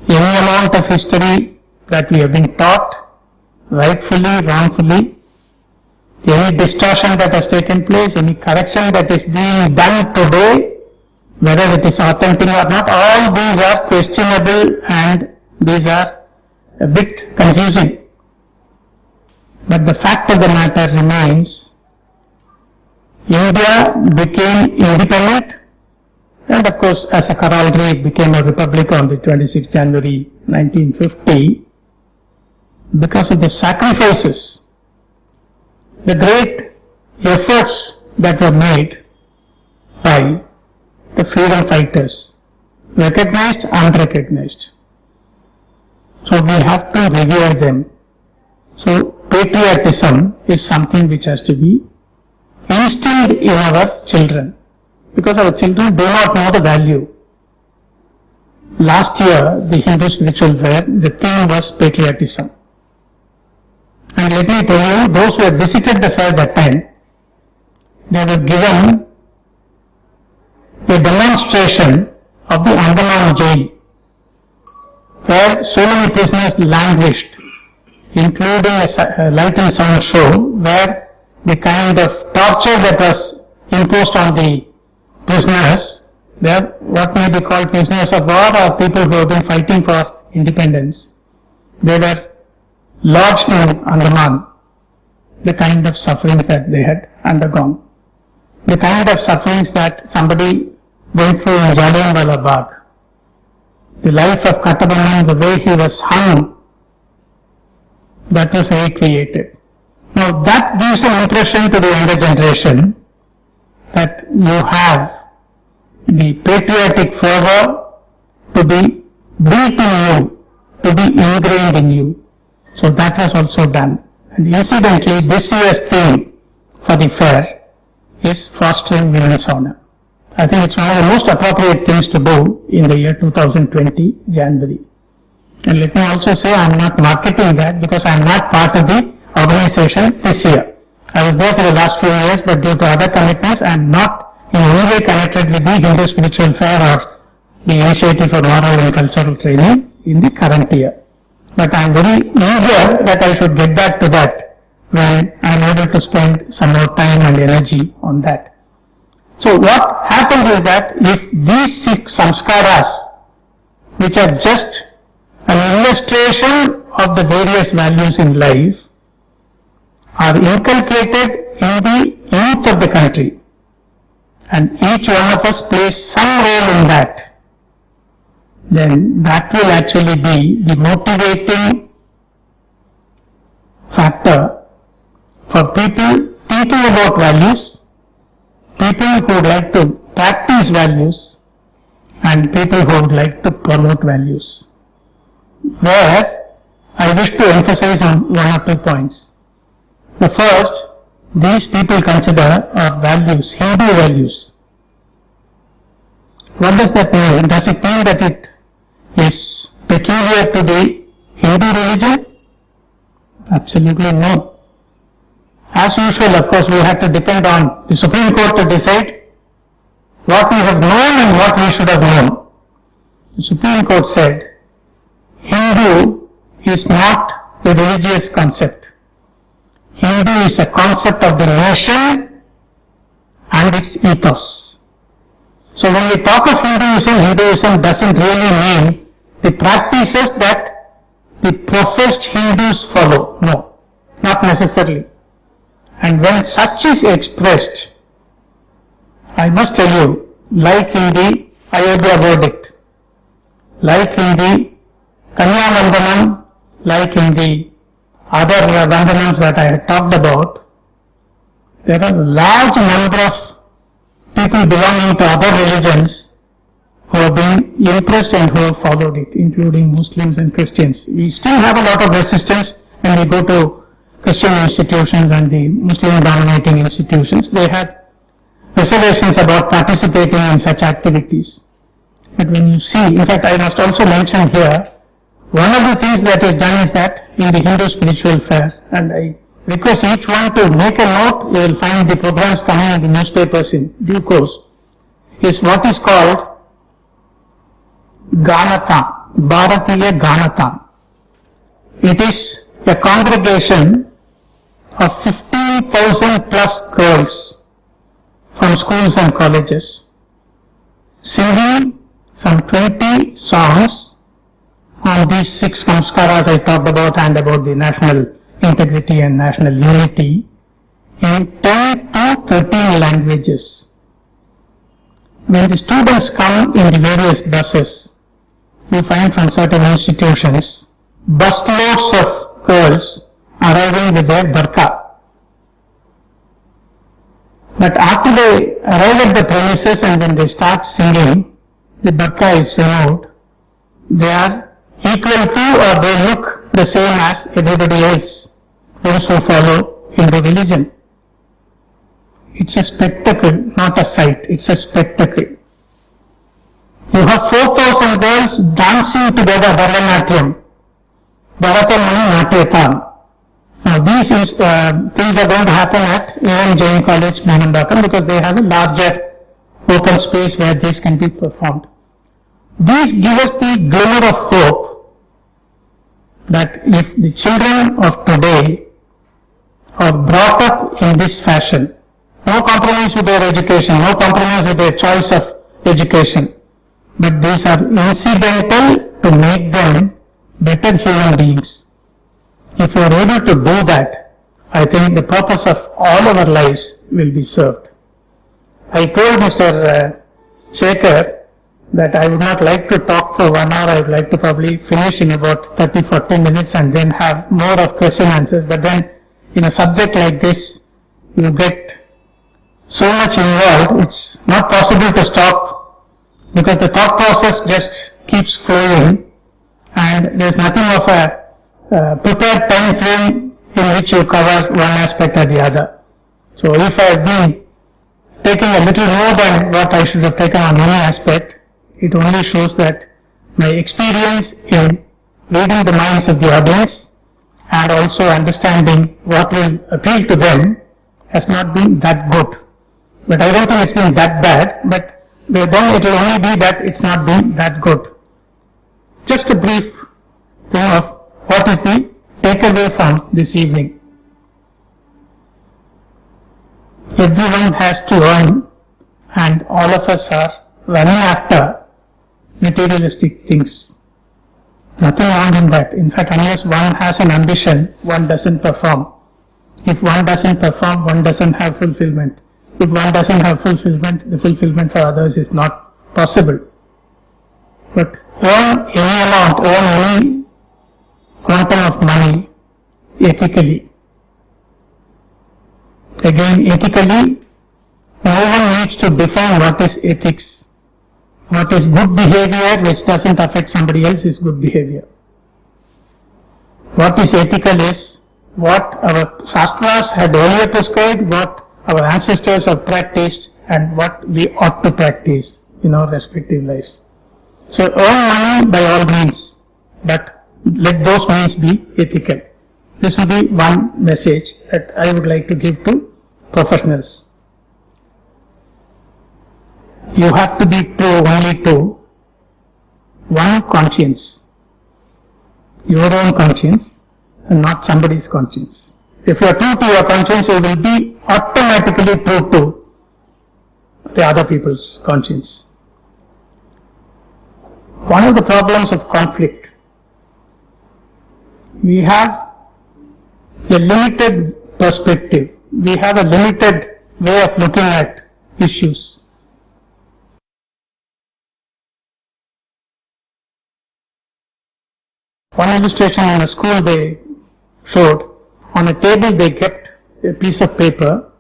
Any amount of history that we have been taught, rightfully, wrongfully, any distortion that has taken place, any correction that is being done today, whether it is authentic or not, all these are questionable and these are a bit confusing. But the fact of the matter remains, India became independent, and of course as a corollary it became a republic on the 26th January 1950 because of the sacrifices, the great efforts that were made by the freedom fighters, recognized, unrecognized. So we have to revere them. So patriotism is something which has to be instilled in our children, because our children do not know the value. Last year, the Hindu spiritual fair, the theme was patriotism. And let me tell you, those who had visited the fair that time, they were given a demonstration of the Andaman jail, where so many prisoners languished, including a light and sound show where the kind of torture that was imposed on the prisoners. They are what may be called prisoners of war or people who have been fighting for independence. They were lodged in Andaman. The kind of sufferings that they had undergone. The kind of sufferings that somebody went through in Jallianwala Bagh. The life of Kattabomman, the way he was hung, that was recreated. Now that gives an impression to the younger generation that you have the patriotic fervor to be built in you, to be ingrained in you. So that was also done. And incidentally, this year's theme for the fair is fostering women's honor. I think it's one of the most appropriate things to do in the year 2020, January. And let me also say I am not marketing that because I am not part of the organization this year. I was there for the last few years, but due to other commitments, I am not in any way connected with the Hindu Spiritual Fair or the Initiative for Moral and Cultural Training in the current year. But I am very eager that I should get back to that when I am able to spend some more time and energy on that. So what happens is that if these 6 samskaras, which are just an illustration of the various values in life, are inculcated in the youth of the country, and each one of us plays some role in that, then that will actually be the motivating factor for people thinking about values, people who would like to practice values, and people who would like to promote values. Where I wish to emphasize on 1 or 2 points. The first, these people consider are values, Hindu values. What does that mean? Does it mean that it is peculiar to the Hindu religion? Absolutely no. As usual, of course, we have to depend on the Supreme Court to decide what we have known and what we should have known. The Supreme Court said, Hindu is not a religious concept. Hindu is a concept of the nation and its ethos. So when we talk of Hinduism, Hinduism doesn't really mean the practices that the professed Hindus follow. No, not necessarily. And when such is expressed, I must tell you, like in the Ayodhya verdict, like in the Kanya Vandanam, like in the other Vandanams that I had talked about, there are a large number of people belonging to other religions who have been impressed and who have followed it, including Muslims and Christians. We still have a lot of resistance when we go to Christian institutions and the Muslim dominating institutions. They have reservations about participating in such activities. But when you see, in fact I must also mention here, one of the things that is done is that in the Hindu Spiritual Fair, and I request each one to make a note, you will find the programs coming in the newspapers in due course, is what is called Ganatan, Bharatiya Ganatan. It is a congregation of 15,000 plus girls from schools and colleges singing some 20 songs on these 6 samskaras I talked about and about the national integrity and national unity in 10 to 13 languages. When the students come in the various buses, you find from certain institutions busloads of girls arriving with their burqa. But after they arrive at the premises and when they start singing, the burqa is removed. They are equal to or they look the same as everybody else, those who follow Hindu religion. It's a spectacle, not a sight, it's a spectacle. You have 4,000 girls dancing together, Bharatanatyam, Bharatamani Natyatam. Now these things are going to happen at A.M. Jain College, Manambakam, because they have a larger open space where these can be performed. These give us the glimmer of hope that if the children of today are brought up in this fashion, no compromise with their education, no compromise with their choice of education. But these are incidental to make them better human beings. If you are able to do that, I think the purpose of all our lives will be served. I told Mr. Shekhar that I would not like to talk for 1 hour, I would like to probably finish in about 30-40 minutes and then have more of question answers. But then in a subject like this, you get so much involved, it's not possible to stop because the thought process just keeps flowing and there's nothing of a prepared time frame in which you cover one aspect or the other. So if I have been taking a little more than what I should have taken on any aspect, it only shows that my experience in reading the minds of the audience and also understanding what will appeal to them has not been that good. But I don't think it's been that bad, but then it will only be that it's not been that good. Just a brief thing of what is the takeaway from this evening. Everyone has to earn and all of us are running after materialistic things. Nothing wrong in that. In fact, unless one has an ambition, one doesn't perform. If one doesn't perform, one doesn't have fulfillment. If one doesn't have fulfillment, the fulfillment for others is not possible. But earn any amount, earn any quantum of money ethically. Again, ethically, no one needs to define what is ethics. What is good behavior which doesn't affect somebody else is good behavior. What is ethical is what our Shastras had earlier prescribed, what our ancestors have practiced and what we ought to practice in our respective lives. So earn money by all means, but let those means be ethical. This will be one message that I would like to give to professionals. You have to be true only to one conscience, your own conscience and not somebody's conscience. If you are true to your conscience, you will be automatically true to the other people's conscience. One of the problems of conflict, we have a limited perspective, we have a limited way of looking at issues. One illustration in a school they showed, on a table they kept a piece of paper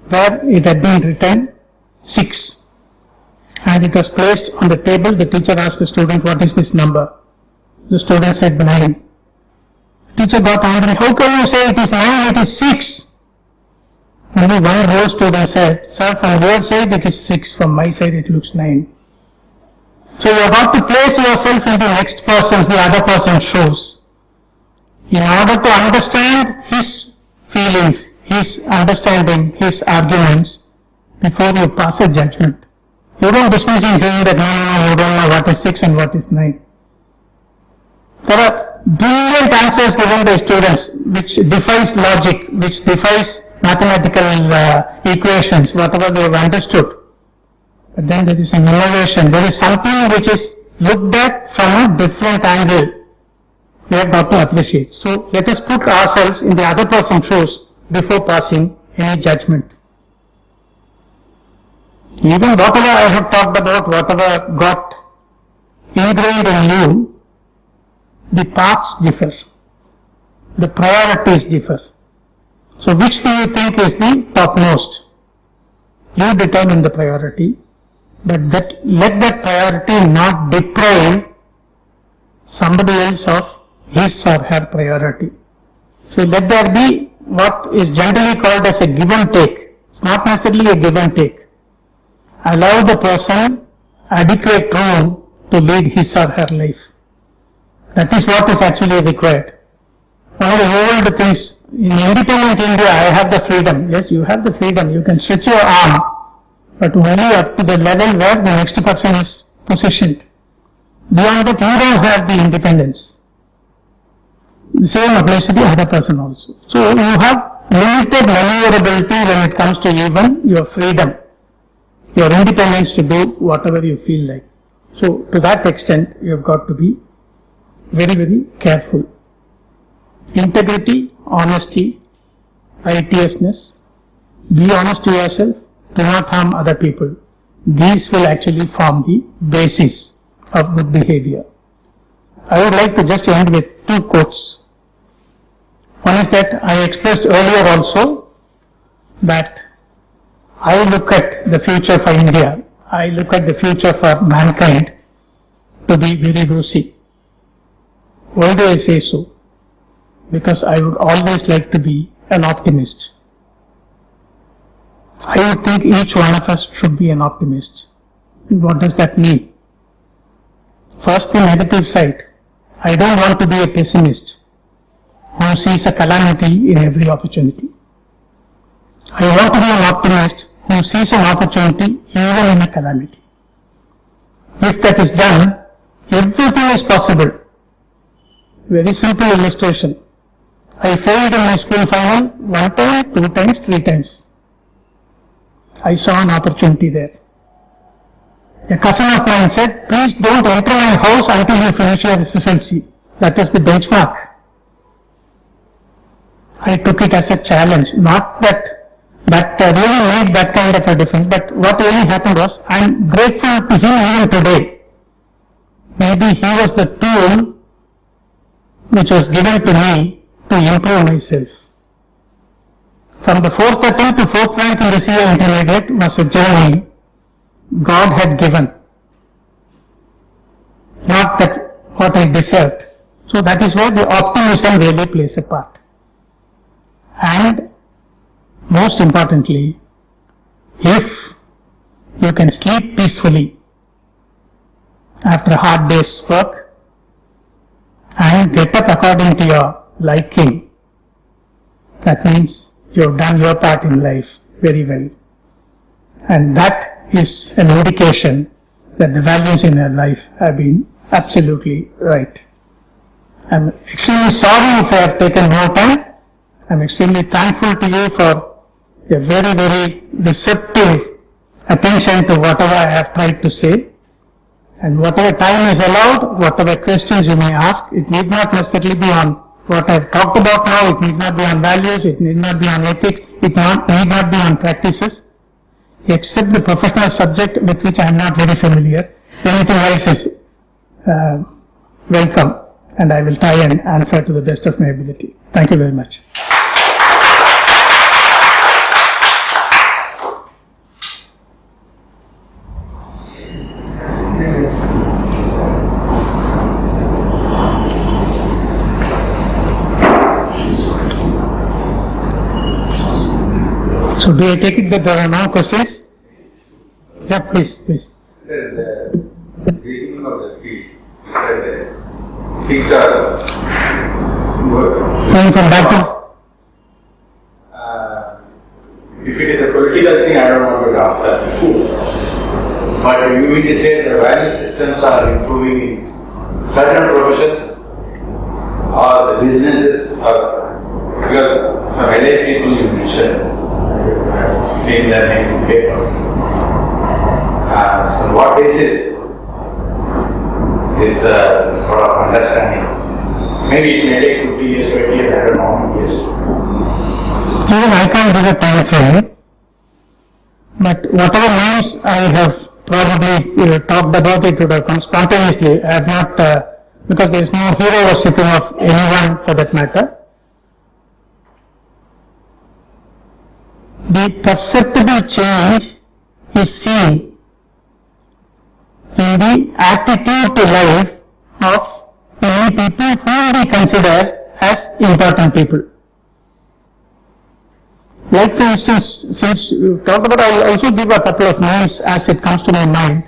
where it had been written 6 and it was placed on the table. The teacher asked the student, what is this number? The student said 9. The teacher got angry, how can you say it is 9, it is 6? Only one whole student said, sir, from your side it is 6, from my side it looks 9. So you have got to place yourself in the next person's, the other person's shoes, in order to understand his feelings, his understanding, his arguments, before you pass a judgment. You don't dismiss him saying that no, you don't know what is 6 and what is 9. There are brilliant answers given by students which defies logic, which defies mathematical equations, whatever they have understood. But then there is an innovation, there is something which is looked at from a different angle. We have got to appreciate. So let us put ourselves in the other person's shoes before passing any judgment. Even whatever I have talked about, whatever got ingrained in you, the paths differ, the priorities differ. So which do you think is the topmost? You determine the priority, but let that priority not deprive somebody else of his or her priority. So let there be what is generally called as a give and take. It's not necessarily a give and take. Allow the person adequate room to lead his or her life. That is what is actually required. One of the old things, in independent India, I have the freedom. Yes, you have the freedom. You can stretch your arm, but only up to the level where the next person is positioned. Beyond that, you don't have the independence. The same applies to the other person also. So you have limited maneuverability when it comes to even your freedom, your independence to do whatever you feel like. So to that extent, you have got to be very, very careful. Integrity, honesty, righteousness, be honest to yourself, do not harm other people. These will actually form the basis of good behavior. I would like to just end with two quotes. One is that I expressed earlier also that I look at the future for India, I look at the future for mankind to be very rosy. Why do I say so? Because I would always like to be an optimist. I would think each one of us should be an optimist. And what does that mean? First, the negative side. I don't want to be a pessimist who sees a calamity in every opportunity. I want to be an optimist who sees an opportunity even in a calamity. If that is done, everything is possible. Very simple illustration. I failed in my school final 1 time, 2 times, 3 times. I saw an opportunity there. A cousin of mine said, please don't enter my house until you finish your SSLC. That was the benchmark. I took it as a challenge. Not that really made that kind of a difference, but what really happened was, I am grateful to him even today. Maybe he was the tool which was given to me to improve myself. From the 4th attempt to 4th rank in the CA Intermediate was a journey God had given, not that what I deserved. So that is where the optimism really plays a part. And most importantly, if you can sleep peacefully after a hard day's work and get up according to your liking, that means you have done your part in life very well. And that is an indication that the values in your life have been absolutely right. I'm extremely sorry if I have taken more time. I'm extremely thankful to you for a very, very receptive attention to whatever I have tried to say. And whatever time is allowed, whatever questions you may ask, it need not necessarily be on what I have talked about now, it need not be on values, it need not be on ethics, it need not be on practices, except the professional subject with which I am not very familiar. Anything else is welcome, and I will try and answer to the best of my ability. Thank you very much. So do I take it that there are no questions? Yeah, please. Sir, the beginning of the field, you said that things are Going from back to... if it is a political thing, I don't want to answer. But you mean to say the value systems are improving in certain professions or the businesses, or because some LA people you mentioned, I've seen that in paper. So on what basis this sort of understanding? Maybe it may take 50 years, 20 years, I don't know. Yes. Even I can't give a time frame, but whatever names I have probably talked about, it would have come spontaneously. I have not, because there is no hero worshipping of anyone for that matter. The perceptible change is seen in the attitude to life of many people whom we consider as important people. Like for instance, since you talked about, I will also give a couple of names as it comes to my mind.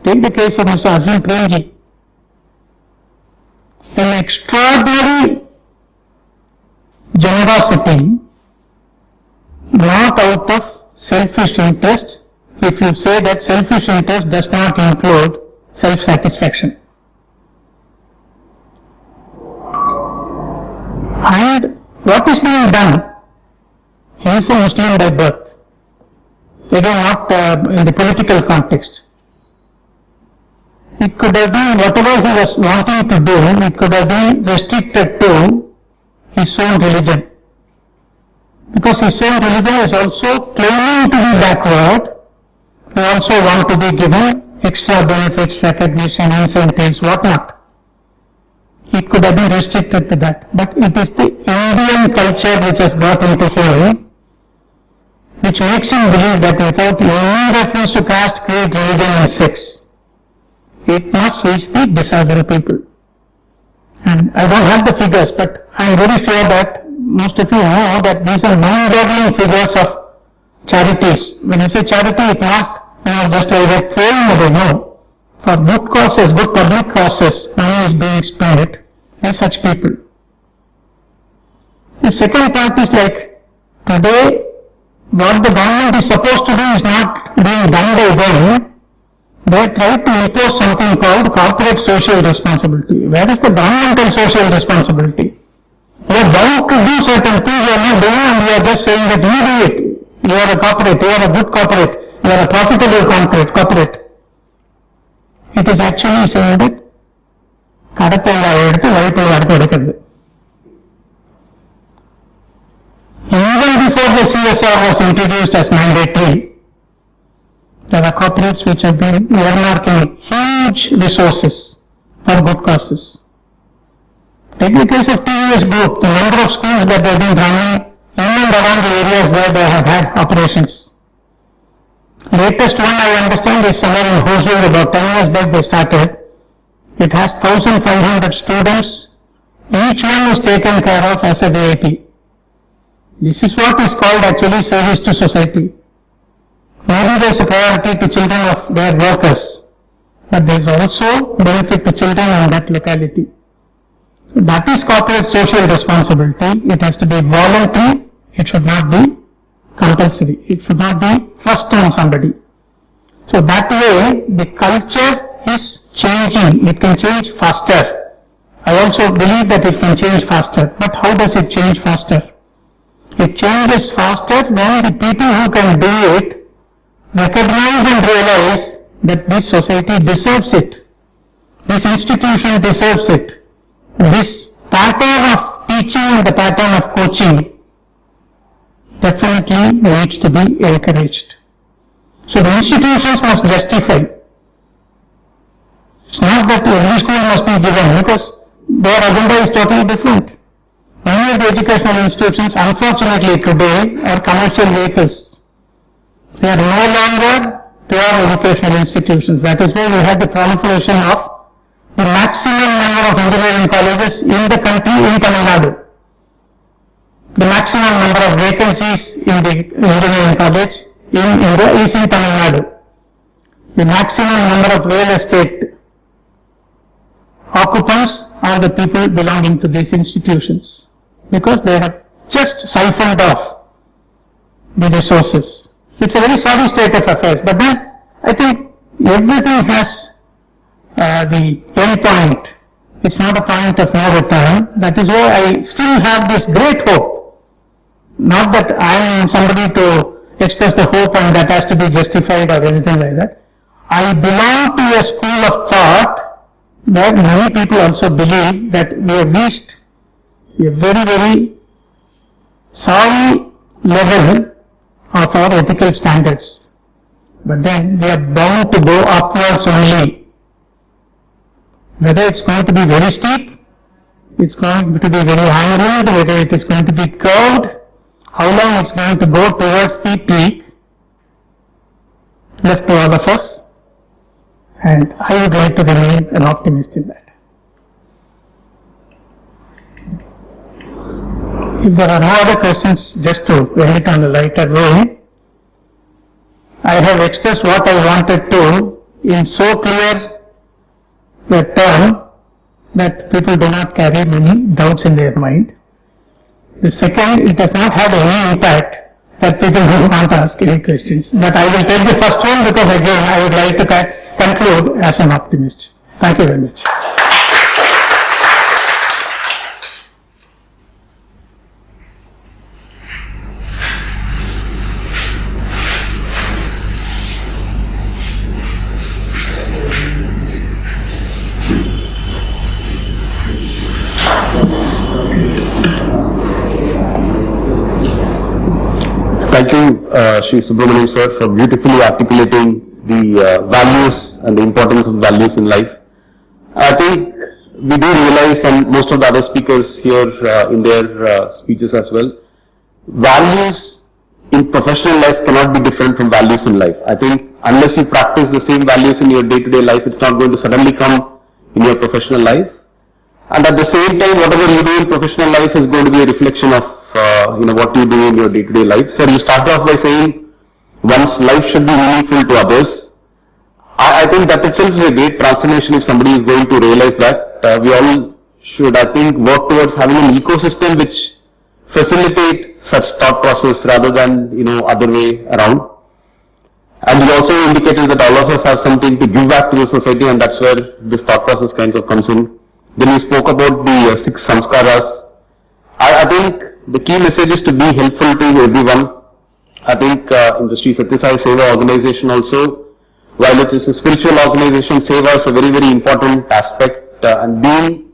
Take the case of Mr. Azim Premji, an extraordinary generosity, not out of selfish interest, if you say that selfish interest does not include self-satisfaction. And what is being done He is a Muslim by birth. They are not in the political context. It could have been whatever he was wanting to do, it could have been restricted to his own religion. Because his own religion is also claiming to be backward, they also want to be given extra benefits, recognition, incentives, whatnot. It could have been restricted to that. But it is the Indian culture which has got into him, which makes him believe that without any reference to caste, creed, religion and sex, it must reach the disabled people. And I don't have the figures, but I am very sure that most of you know that these are mind-boggling figures of charities. When I say charity, it's not just like that throwing away, no. For good causes, good public causes, money is being spent by such people. The second part is like, today, what the government is supposed to do is not being done by them. They try to impose something called corporate social responsibility. Where is the governmental social responsibility? You are bound to do certain things, you are not doing, and you are just saying that you do it. You are a corporate, you are a good corporate, you are a profitable corporate. It is actually saying that even before the CSR was introduced as mandatory, there are corporates which have been earmarking huge resources for good causes. Take the case of TVS Group, the number of schools that they have been running in and around the areas where they have had operations. Latest one I understand is somewhere in Hosur, about 10 years back they started. It has 1,500 students. Each one is taken care of as a VIP. This is what is called actually service to society. Maybe there is a priority to children of their workers, but there is also benefit to children in that locality. That is corporate social responsibility. It has to be voluntary. It should not be compulsory. It should not be thrust on somebody. So that way the culture is changing. It can change faster. I also believe that it can change faster. But how does it change faster? It changes faster when the people who can do it recognize and realize that this society deserves it. This institution deserves it. This pattern of teaching and the pattern of coaching definitely needs to be encouraged. So the institutions must justify. It's not that every school must be given, because their agenda is totally different. Many of the educational institutions, unfortunately today, are commercial vehicles. They are no longer pure educational institutions. That is why we had the proliferation of the maximum number of engineering colleges in the country in Tamil Nadu. The maximum number of vacancies in the engineering college in India is in Tamil Nadu. The maximum number of real estate occupants are the people belonging to these institutions, because they have just siphoned off the resources. It's a very sorry state of affairs, but then I think everything has the end point. It's not a point of no return. That is why I still have this great hope. Not that I am somebody to express the hope and that has to be justified or anything like that. I belong to a school of thought that many people also believe that we have reached a very, very sorry level of our ethical standards. But then we are bound to go upwards only. Whether it's going to be very steep, it's going to be very angled, whether it is going to be curved, how long it's going to go towards the peak, left to all of us, and I would like to remain an optimist in that. If there are no other questions, just to end it on a lighter way, I have expressed what I wanted to in so clear a term that people do not carry many doubts in their mind. The second, it has not had any impact that people do not ask any questions. But I will take the first one because again I would like to conclude as an optimist. Thank you very much. Shri Subramaniam sir for beautifully articulating the values and the importance of values in life. I think we do realize, and most of the other speakers here in their speeches as well, values in professional life cannot be different from values in life. I think unless you practice the same values in your day-to-day life, it's not going to suddenly come in your professional life. And at the same time, whatever you do in professional life is going to be a reflection of what you do in your day-to-day life. So you start off by saying one's life should be meaningful to others. I think that itself is a great transformation if somebody is going to realize that. We all should, I think, work towards having an ecosystem which facilitate such thought process rather than, other way around. And you also indicated that all of us have something to give back to the society, and that's where this thought process kind of comes in. Then you spoke about the 6 samskaras. I think the key message is to be helpful to everyone. I think in the Sri Satya Sai Seva organization also, while it is a spiritual organization, Seva is a very, very important aspect, and being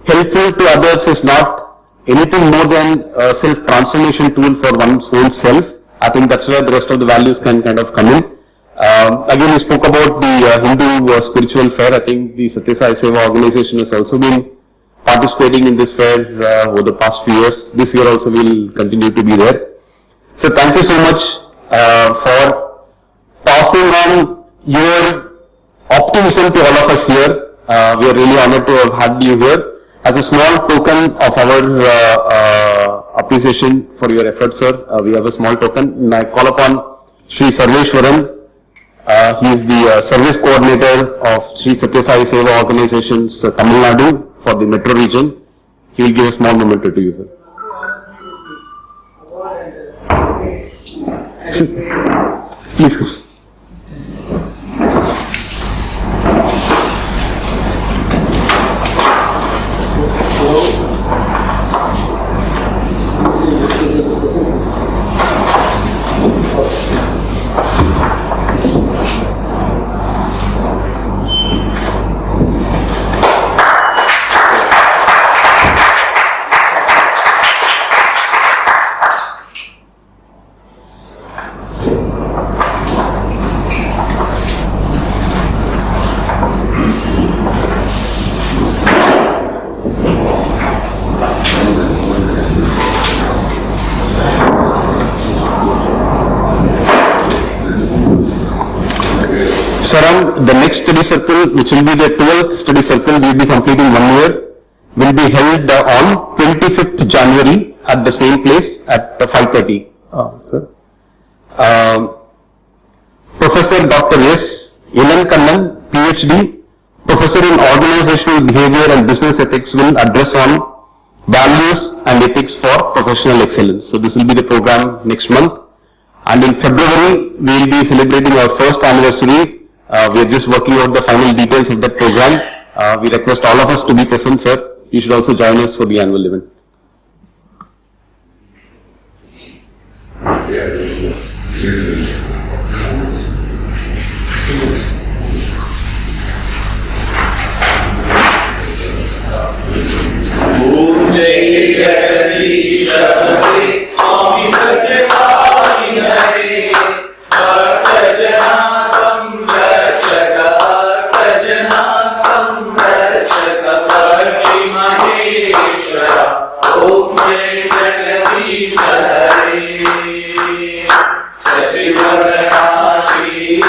helpful to others is not anything more than a self-transformation tool for one's own self. I think that's where the rest of the values can kind of come in. Again, you spoke about the Hindu spiritual fair. I think the Satya Sai Seva organization has also been participating in this fair over the past few years. This year also will continue to be there. So thank you so much for passing on your optimism to all of us here. We are really honored to have had you here. As a small token of our appreciation for your efforts, sir, we have a small token. And I call upon Sri Sarveshwaran. He is the service coordinator of Sri Satya Sai Seva Organizations, Tamil Nadu for the metro region. He will give a small memento to you, sir. Please come. Saram, the next study circle, which will be the 12th study circle, will be completing 1 year, will be held on 25th January at the same place at 5:30. Sir. Professor Dr. S. Ilankannan, PhD, Professor in Organizational Behavior and Business Ethics, will address on values and ethics for professional excellence. So this will be the program next month. And in February, we will be celebrating our first anniversary. We are just working out the final details of that program. We request all of us to be present, sir. You should also join us for the annual event. Sati Varana Shri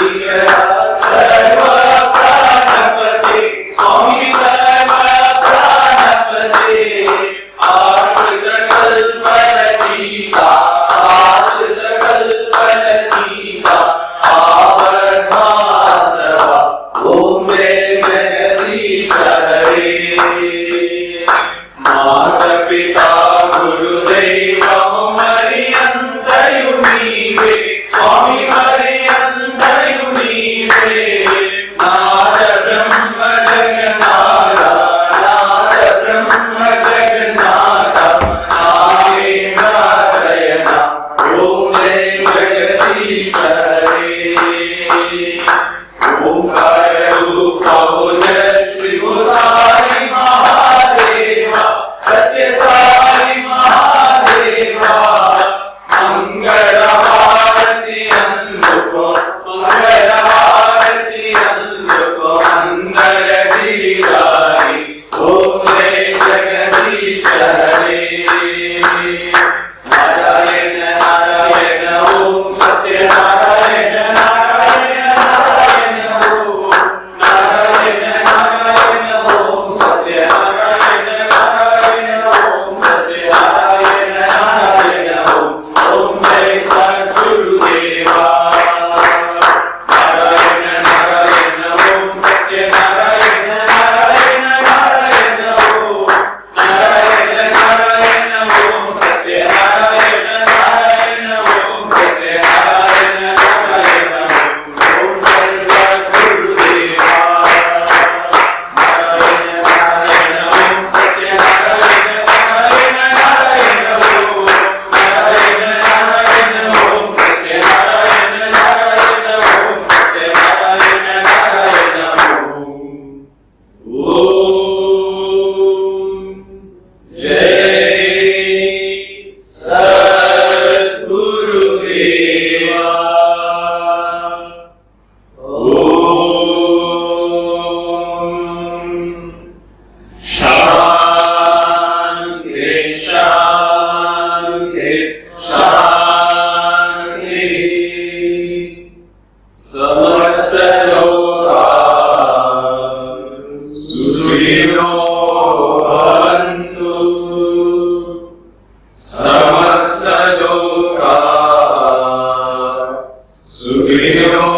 सुखिनो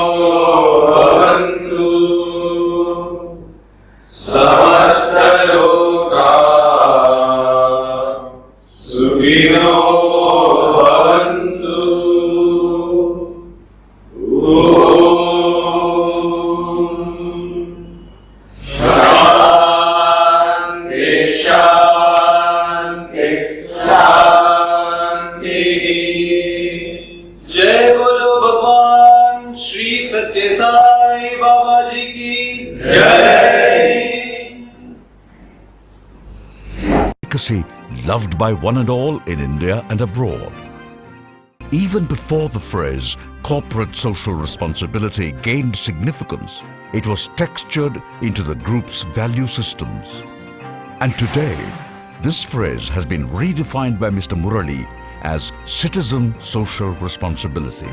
भवन्तु समस्तलोकाः सुखिनो भवन्तु। शान्ति शान्ति शान्ति। जय बोलो भगवान श्री सत्य साई बाबा जी की जय। Advocacy loved by one and all in India and abroad. Even before the phrase corporate social responsibility gained significance, it was textured into the group's value systems. And today, this phrase has been redefined by Mr. Murali as citizen social responsibility.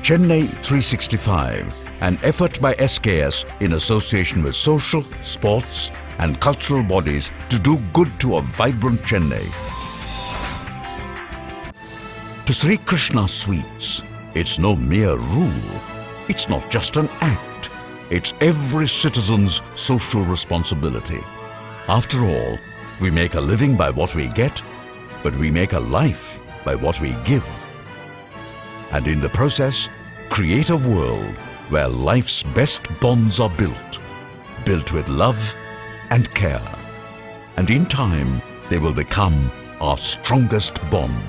Chennai 365, an effort by SKS in association with social, sports and cultural bodies to do good to a vibrant Chennai. To Sri Krishna Sweets, it's no mere rule. It's not just an act. It's every citizen's social responsibility. After all, we make a living by what we get, but we make a life by what we give. And in the process, create a world where life's best bonds are built with love and care. And in time, they will become our strongest bond.